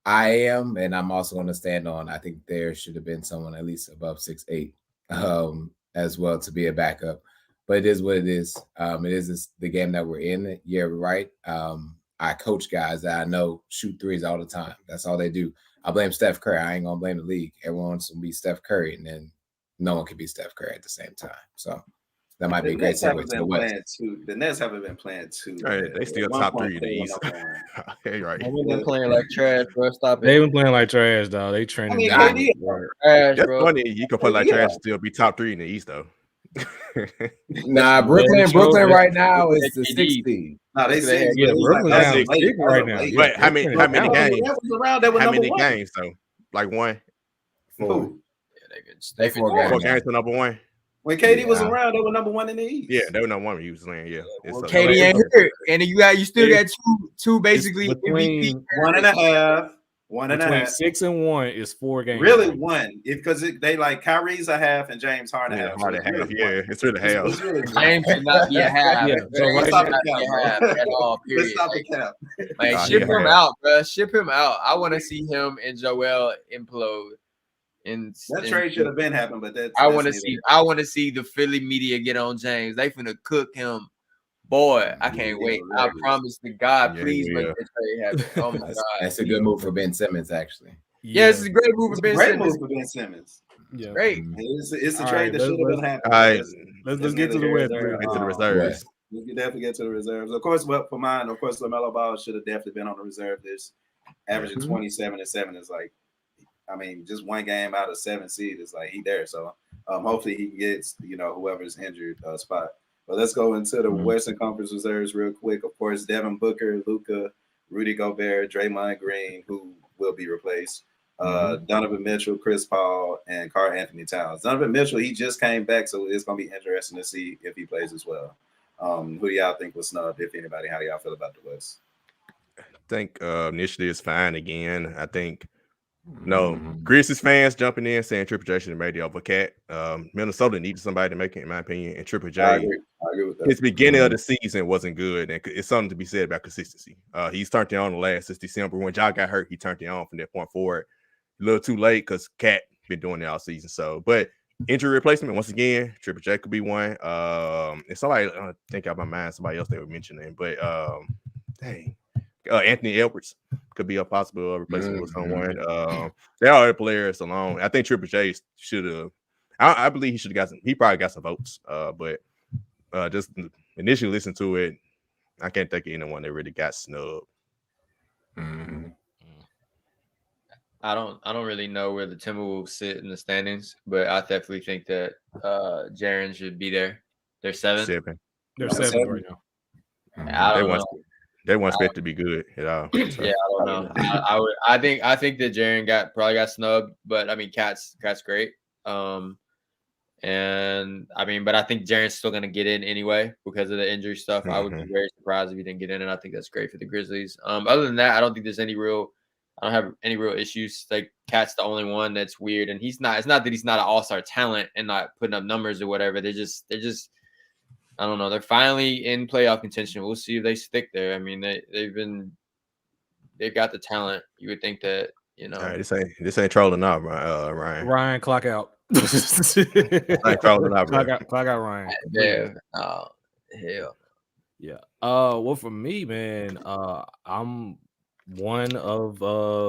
I am, and I'm also going to stand on. I think there should have been someone at least above 6'8", as well to be a backup. But it is what it is. It is the game that we're in. Yeah, right. I coach guys that I know shoot threes all the time. That's all they do. I blame Steph Curry. I ain't gonna blame the league. Everyone wants to be Steph Curry, and then no one can be Steph Curry at the same time. So that might be a great segue to the West. The Nets haven't been playing too. Right, they still top 3 in the East. Hey, right. They've been playing like trash, bro. Stop it. They've been playing like trash, dog. They training down. That's funny. You can play like trash and still be top 3 in the East, though. Nah, Brooklyn right now is the 60. No, they say Brooklyn right now. But how many games? How many games though? Like 1? 4. They 4 games for number 1. When KD was around, they were number 1 in the East. Yeah, they were number 1 when he was playing. Yeah, KD ain't here, and you still got two basically between 1.5. 1.5. 6 and 1 is 4 games. Really 1, because they like Kyrie's a half and James Harden half. Harden half. Yeah, it's really half. It's really James should not be a half. Yeah, so let's stop the cap at all. Period. Let's stop the cap. Like ship him out, bro. Ship him out. I want to see him and Joel implode. That trade should have been happened, but I want to see the Philly media get on James. They finna cook him. Boy, I can't wait. I promise to God, please make that trade happen. Oh my God. That's a good move for Ben Simmons, actually. Yeah, it's a great move for Ben Simmons. Great move for Ben Simmons. Yeah. Great. It's a trade that should have been happening. All right. Let's get to the West. Get to the reserves. We can definitely get to the reserves. Of course, but for mine, of course, LaMelo Ball should have definitely been on the reserve list. Averaging 27 and 7 is like, I mean, just 1 game out of 7 seed is like he there. So hopefully he gets, whoever's injured spot. But let's go into the Western Conference reserves real quick. Of course, Devin Booker, Luka, Rudy Gobert, Draymond Green, who will be replaced. Donovan Mitchell, Chris Paul, and Karl Anthony Towns. Donovan Mitchell, he just came back, so it's going to be interesting to see if he plays as well. Who do y'all think was snubbed, if anybody? How do y'all feel about the West? I think initially it's fine again. I think Grizzlies fans jumping in saying Triple J should have made the over Cat. Minnesota needed somebody to make it, in my opinion. And Triple J, I agree with that. His beginning of the season wasn't good, and it's something to be said about consistency. He's turned it on the last since December. When Ja got hurt, he turned it on from that point forward. A little too late because Cat been doing it all season. So, but injury replacement once again, Triple J could be one. And somebody I think out my mind, somebody else they were mentioning, but Anthony Edwards could be a possible replacement with someone. There are other players alone. I think Triple J should have. I believe he should have got some. He probably got some votes. But just initially listen to it, I can't think of anyone that really got snubbed. I don't really know where the Timberwolves sit in the standings, but I definitely think that Jaren should be there. They're 7th. They're 7th right now. I don't know. They weren't expected to be good at all. So. Yeah, I don't know. I think that Jaren probably got snubbed, but I mean, Cat's great. And I mean, but I think Jaren's still gonna get in anyway because of the injury stuff. I would be very surprised if he didn't get in, and I think that's great for the Grizzlies. Other than that, I don't think there's I don't have any real issues. Like Cat's the only one that's weird, and he's not. It's not that he's not an all-star talent and not putting up numbers or whatever. They're just. I don't know. They're finally in playoff contention. We'll see if they stick there. I mein, they've got the talent. You would think that, All right, this ain't trolling out, Ryan. Ryan, clock out. Ain't trolling out, bro. Clock out, Ryan. Yeah. Oh, hell. Yeah. Well, for me, man, I'm one of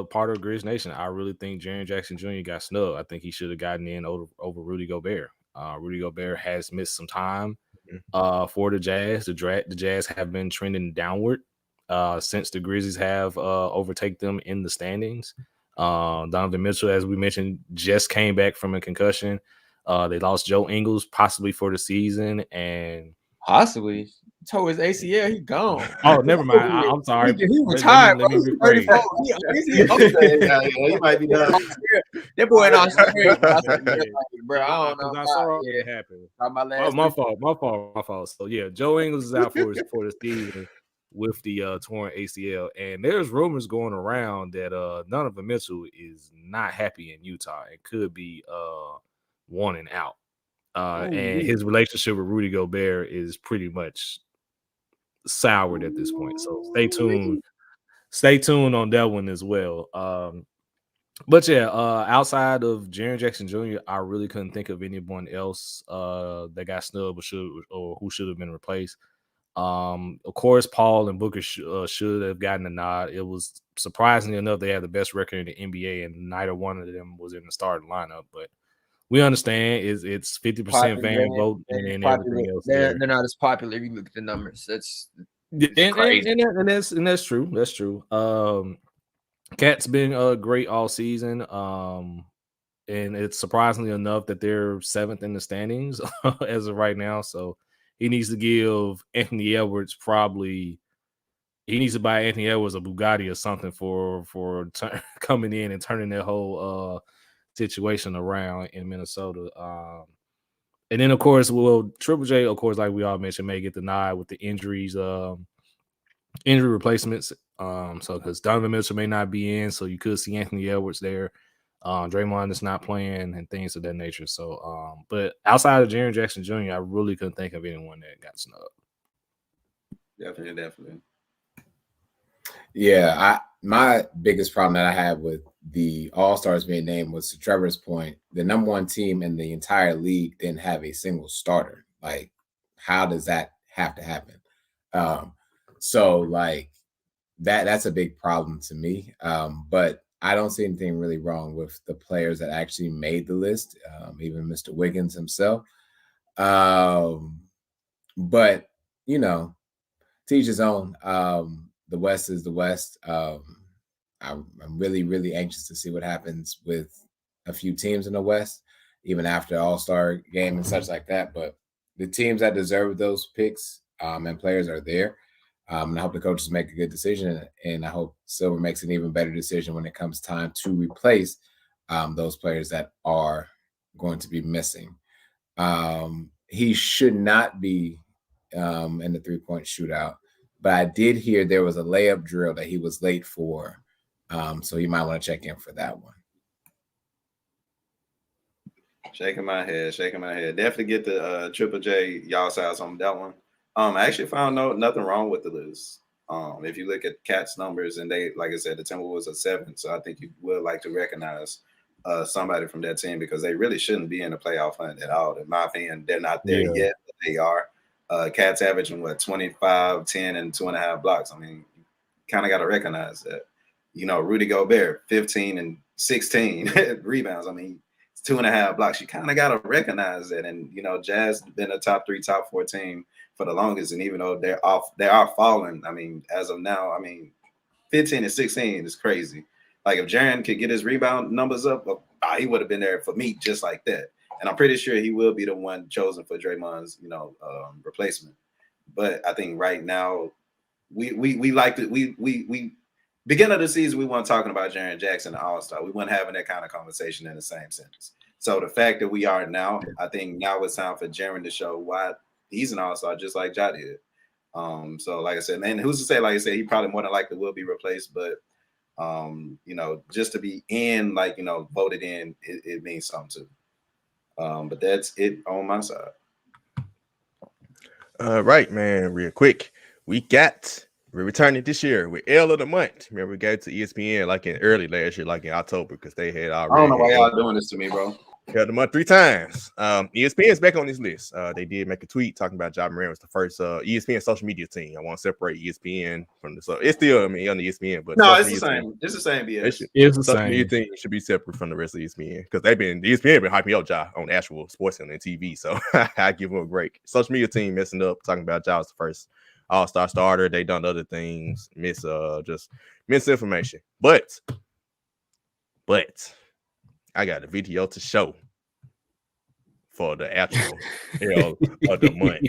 part of Grizz Nation. I really think Jaren Jackson Jr. got snubbed. I think he should have gotten in over Rudy Gobert. Rudy Gobert has missed some time for the Jazz. The Jazz have been trending downward since the Grizzlies have overtaken them in the standings. Donovan Mitchell, as we mentioned, just came back from a concussion. They lost Joe Ingles possibly for the season, and possibly tore his ACL. He gone. Oh, never mind. I'm sorry. He retired, let me bro. He's 34. He might be done. That boy in Australia. Bro, I don't know. I saw it happen. My fault. So yeah, Joe Ingles is out for the season with the torn ACL, and there's rumors going around that Donovan Mitchell is not happy in Utah. It could be wanting out. And his relationship with Rudy Gobert is pretty much soured at this point. So stay tuned on that one as well. But yeah, outside of Jaren Jackson Jr., I really couldn't think of anyone else that got snubbed or who should have been replaced. Of course, Paul and Booker should have gotten a nod. It was surprisingly enough they had the best record in the NBA, and neither one of them was in the starting lineup. But we understand it's 50% fan vote and everything else. They're not as popular if you look at the numbers. That's crazy. And that's true. That's true. Cat's been great all season. And it's surprisingly enough that they're 7th in the standings as of right now. So he needs to give Anthony Edwards he needs to buy Anthony Edwards a Bugatti or something for coming in and turning that whole situation around in Minnesota. And then of course, Triple J, of course, like we all mentioned, may get the nod with the injuries, injury replacements. So because Donovan Mitchell may not be in, so you could see Anthony Edwards there. Draymond is not playing and things of that nature. So, but outside of Jaren Jackson Jr., I really couldn't think of anyone that got snubbed. Definitely. Yeah, my biggest problem that I had with the All-Stars being named was, to Trevor's point, the number one team in the entire league didn't have a single starter. Like, how does that have to happen? So like that's a big problem to me. But I don't see anything really wrong with the players that actually made the list, even Mr. Wiggins himself. But, you know, to each his own. The West is the West. I'm really, really anxious to see what happens with a few teams in the West, even after All-Star game and such like that. But the teams that deserve those picks and players are there. And I hope the coaches make a good decision, and I hope Silver makes an even better decision when it comes time to replace those players that are going to be missing. He should not be in the three-point shootout, but I did hear there was a layup drill that he was late for, so you might want to check in for that one. Shaking my head. Definitely get the Triple J y'all sides on that one. I actually found nothing wrong with the list. If you look at Cat's numbers, and they, like I said, the Timberwolves are 7th, so I think you would like to recognize somebody from that team, because they really shouldn't be in the playoff hunt at all. In my opinion, they're not there yet, but they are. Cat's averaging 25, 10, and 2.5 blocks. I mean, you kind of got to recognize that. You know, Rudy Gobert, 15 and 16 rebounds. I mean, it's 2.5 blocks. You kind of got to recognize that. And, you know, Jazz been a top 3, top 4 team for the longest, and even though they are falling. I mean, as of now, I mean, 15 and 16 is crazy. Like, if Jaren could get his rebound numbers up, he would have been there for me just like that. And I'm pretty sure he will be the one chosen for Draymond's, replacement. But I think right now, we like to we beginning of the season, we weren't talking about Jaren Jackson and All-Star. We weren't having that kind of conversation in the same sentence. So the fact that we are now, I think now it's time for Jaren to show why he's an All-Star, just like Ja did. So like I said, man, who's to say? Like I said, he probably more than likely will be replaced, but just to be in, voted in, it means something too. But that's it on my side. Right, man. Real quick, we're returning this year with L of the month. Remember, we gave to ESPN like in early last year, like in October, because they had already. I don't know why y'all doing this to me, bro. L of the month 3 times. ESPN is back on this list. They did make a tweet talking about Ja Morant was the first ESPN social media team. I want to separate ESPN from the it's still on the ESPN, but no, it's the same. It's the same. It's the same. Media team should be separate from the rest of ESPN, because ESPN been hyping up Ja on actual sports and TV. So I give them a break. Social media team messing up, talking about Ja was the first All-Star starter. They done other things, just misinformation. But I got a video to show for the actual of the month.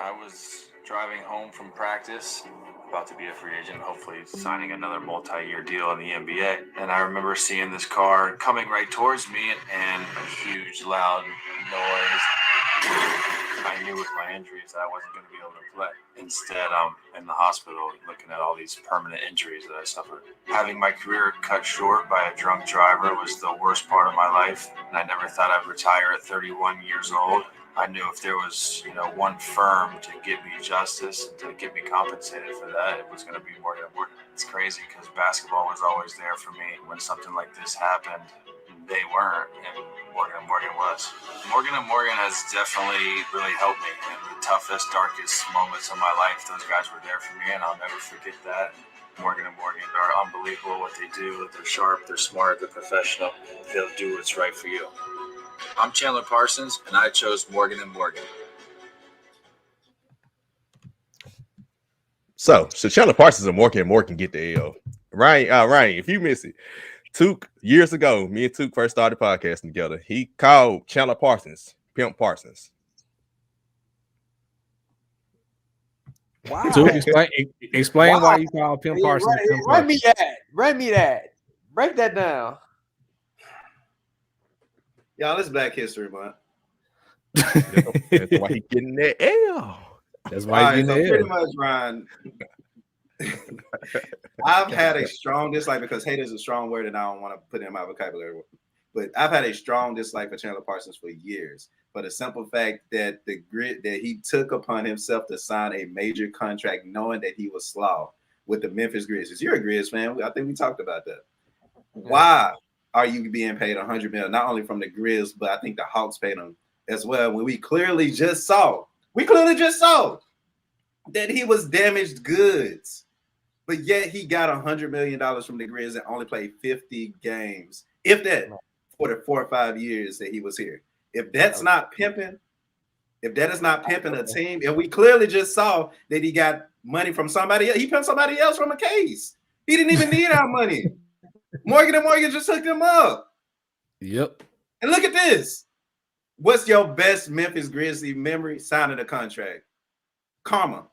I was driving home from practice, about to be a free agent, hopefully signing another multi-year deal in the NBA. And I remember seeing this car coming right towards me and a huge loud noise. I knew with my injuries that I wasn't going to be able to play. Instead, I'm in the hospital looking at all these permanent injuries that I suffered. Having my career cut short by a drunk driver was the worst part of my life, and I never thought I'd retire at 31 years old. I knew if there was, one firm to give me justice and to get me compensated for that, it was going to be Morgan & Morgan. It's crazy because basketball was always there for me. When something like this happened, they weren't, and Morgan & Morgan was. Morgan & Morgan has definitely really helped me in the toughest, darkest moments of my life. Those guys were there for me, and I'll never forget that. Morgan & Morgan are unbelievable what they do. They're sharp, they're smart, they're professional. They'll do what's right for you. I'm Chandler Parsons, and I chose Morgan & Morgan. So Chandler Parsons and Morgan get the L. Ryan, if you miss it, Took years ago, me and Took first started podcasting together. He called Chandler Parsons Pimp Parsons. Wow. Took, explain why you call Pimp Parsons Pimp Parsons. Run me that. Break that down. Y'all, it's Black History Month. That's why he getting that L. That's why he's getting that L. Pretty much, Ryan. I've had a strong dislike, because hate is a strong word and I don't want to put in my vocabulary. But I've had a strong dislike for Chandler Parsons for years. For the simple fact that the grit that he took upon himself to sign a major contract, knowing that he was slaw with the Memphis Grizzlies. You're a Grizz fan. I think we talked about that. Why are you being paid $100 million, not only from the Grizz, but I think the Hawks paid him as well, when we clearly just saw that he was damaged goods, but yet he got $100 million from the Grizz and only played 50 games, if that, for the 4 or 5 years that he was here. If that's not pimping, if that is not pimping a team, and we clearly just saw that he got money from somebody else, he pimped somebody else from a case. He didn't even need our money. Morgan & Morgan just hooked him up. Yep. And look at this. What's your best Memphis Grizzly memory? Signing a contract. Karma.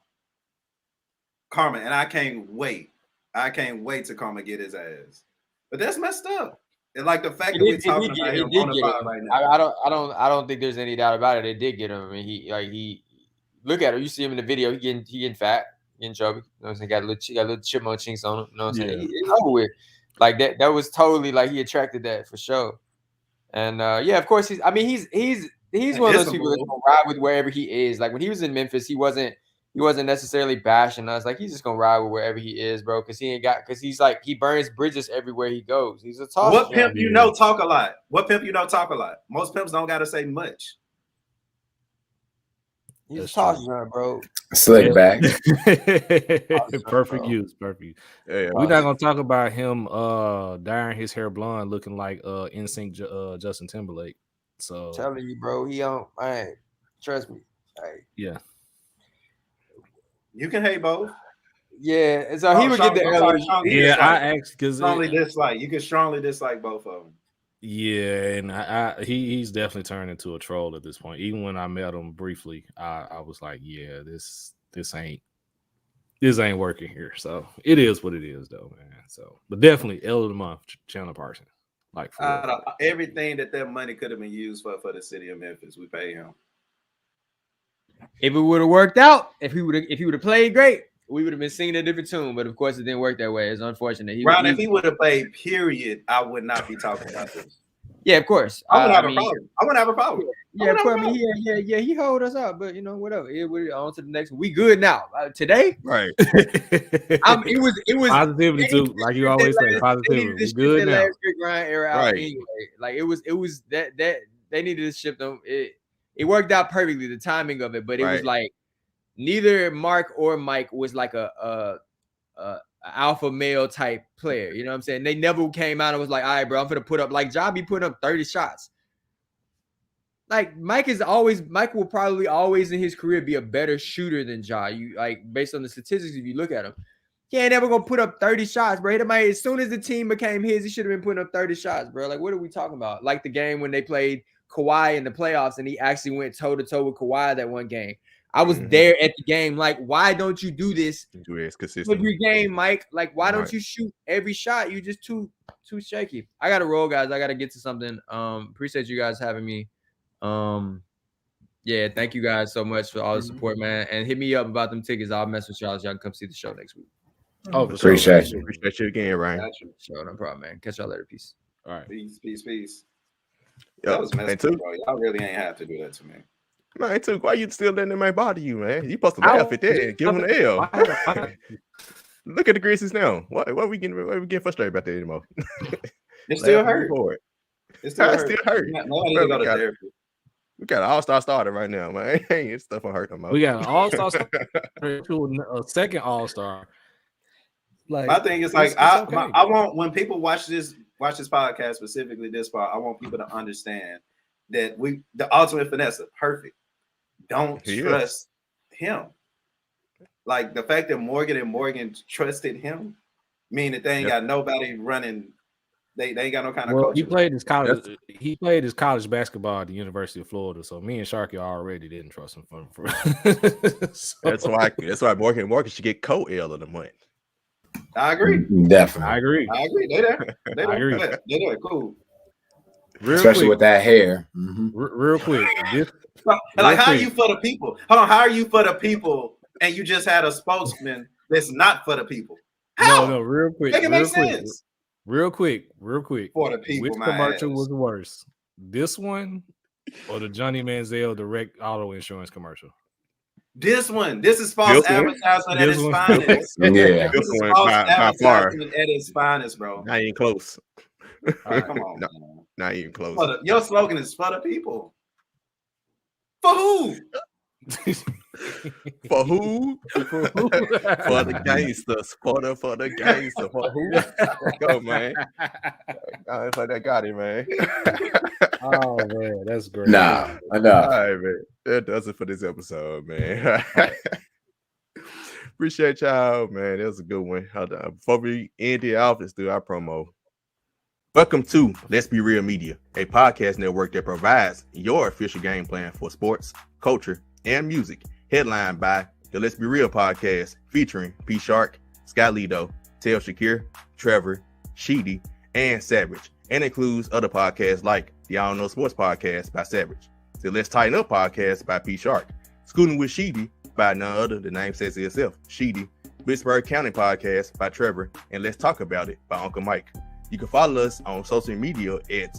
And I can't wait. To Karma get his ass. But that's messed up. And like the fact that we're talking about him on the pod right now. I don't think there's any doubt about it. It did get him. I mean, he look at him. You see him in the video. He getting fat, getting chubby. You know what I'm saying? Got little chipmunk chinks on him. You know what I'm saying? It's over with. Like that was totally like he attracted that for sure. And of course he's one of those people that's gonna ride with wherever he is. Like when he was in Memphis, he wasn't necessarily bashing us. Like he's just gonna ride with wherever he is, bro. Because he's like he burns bridges everywhere he goes. He's a talk. What pimp talk a lot? Talk a lot? Most pimps don't gotta say much. He's a talk, bro. Slick back. Perfect use. Yeah, we're not gonna talk about him dyeing his hair blonde, looking like NSYNC Justin Timberlake. So I'm telling you, bro, he don't. Trust me. Yeah. You can hate both. Yeah, so he would get the L. Yeah, I asked because strongly dislike. You can strongly dislike both of them. Yeah, and he's definitely turned into a troll at this point. Even when I met him briefly, I was like, yeah, this ain't working here. So it is what it is, though, man. So, but definitely L of the month, Chandler Parsons. Like everything that money could have been used for the city of Memphis, we pay him. If it would have worked out, if he would have played great, we would have been singing a different tune. But of course, it didn't work that way. It's unfortunate. If he would have played, period, I would not be talking about this. Yeah, of course. I wouldn't have a problem. Yeah, of course. He hold us up, but whatever. We're on to the next one. We good now. Today, right? It was positivity too, like you always say. Positivity. We good now. Grind era out anyway. Like it was that they needed to ship them. It worked out perfectly, the timing of it, but it was like neither Mark or Mike was like a alpha male type player. You know what I'm saying? They never came out and was like, all right, bro, I'm gonna put up, like Ja be putting up 30 shots. Like Mike will probably always in his career be a better shooter than Ja. You like based on the statistics, if you look at him. He ain't ever gonna put up 30 shots, bro. As soon as the team became his, he should have been putting up 30 shots, bro. Like, what are we talking about? Like the game when they played Kawhi in the playoffs and he actually went toe-to-toe with Kawhi that one game. I was there at the game. Like, why don't you do this every game, Mike? Like, why don't you shoot every shot? You just too shaky. I gotta roll, guys. I gotta get to something. Appreciate you guys having me. Yeah, thank you guys so much for all the support, man. And hit me up about them tickets. I'll mess with y'all so y'all can come see the show next week. Oh, appreciate you. Appreciate you again, Ryan. Sure, no problem, man. Catch y'all later. Peace. All right. Peace. Yep. That was messed up, bro. Y'all really ain't have to do that to me. Man, too. Why you still letting them bother you, man? You supposed to laugh at that and give them the L. Look at the Grizzlies now. Why are we getting frustrated about that anymore? It still hurt. It still hurt. Nobody need to go to therapy. We got an all-star starter right now, man. Ain't stuff on hurt no more. We got an all-star starter to a second all-star. Like, my thing is like I want, when people watch this podcast, specifically this part, I want people to understand that the ultimate finesse, perfect. Don't trust him. Like the fact that Morgan trusted him, mean that they ain't got nobody running. They ain't got no kind of coach. He played his college basketball at the University of Florida. So me and Sharky already didn't trust him for That's why Morgan should get co-L of the month. I agree. Definitely. I agree. They there. They there. Cool. Especially quick, with that hair. Real quick. How are you for the people? Hold on. How are you for the people and you just had a spokesman that's not for the people? How? No, real quick. Make it make sense. Real quick. For the people, which commercial was worse? This one or the Johnny Manziel direct auto insurance commercial? This one. This is false advertisement at its finest. Yeah. This is false advertisement at its finest, bro. Not even close. Right, come on. Not even close. Your slogan is for the people. For who? For who? For the gangsters. For the gangsters. For who? Let's go, man. It's like that got it, man. Oh man, that's great. Nah, I know. All right, man. That does it for this episode, man. Appreciate y'all, man. That was a good one. Before we end it off, let's do our promo. Welcome to Let's Be Real Media, a podcast network that provides your official game plan for sports, culture, and music. Headlined by the Let's Be Real podcast, featuring P Shark, Scott Lido, Tail Shakir, Trevor, Sheedy, and Savage, and includes other podcasts like the I Don't Know Sports podcast by Savage, the Let's Tighten Up podcast by P Shark, Scooting with Sheedy by none other, the name says it itself, Sheedy, Pittsburgh County podcast by Trevor, and Let's Talk About It by Uncle Mike. You can follow us on social media at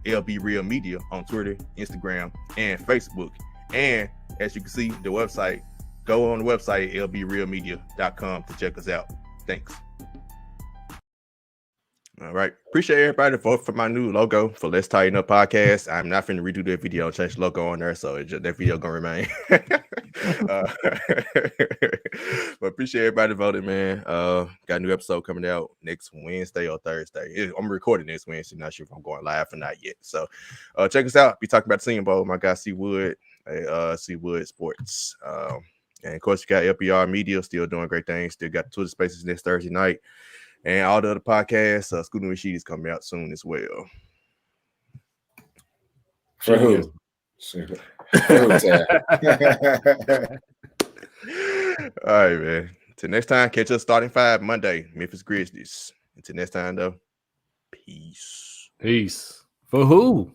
LB Real Media on Twitter, Instagram, and Facebook. And as you can see, the website, go on the website, lbrealmedia.com to check us out. Thanks. All right. Appreciate everybody vote for my new logo for Let's Tighten Up podcast. I'm not finna redo that video and change the logo on there, so that video gonna remain. But appreciate everybody voting, man. Got a new episode coming out next Wednesday or Thursday. I'm recording this Wednesday. Not sure if I'm going live or not yet. So check us out. Be talking about the Senior Bowl. My guy C Wood, C Wood Sports. And of course, you got LBR Media still doing great things. Still got Twitter Spaces next Thursday night. And all the other podcasts, Scooting with Sheedy is coming out soon as well. For who? All right, man. Till next time, catch us starting 5 Monday, Memphis Grizzlies. Until next time, though, peace. Peace. For who?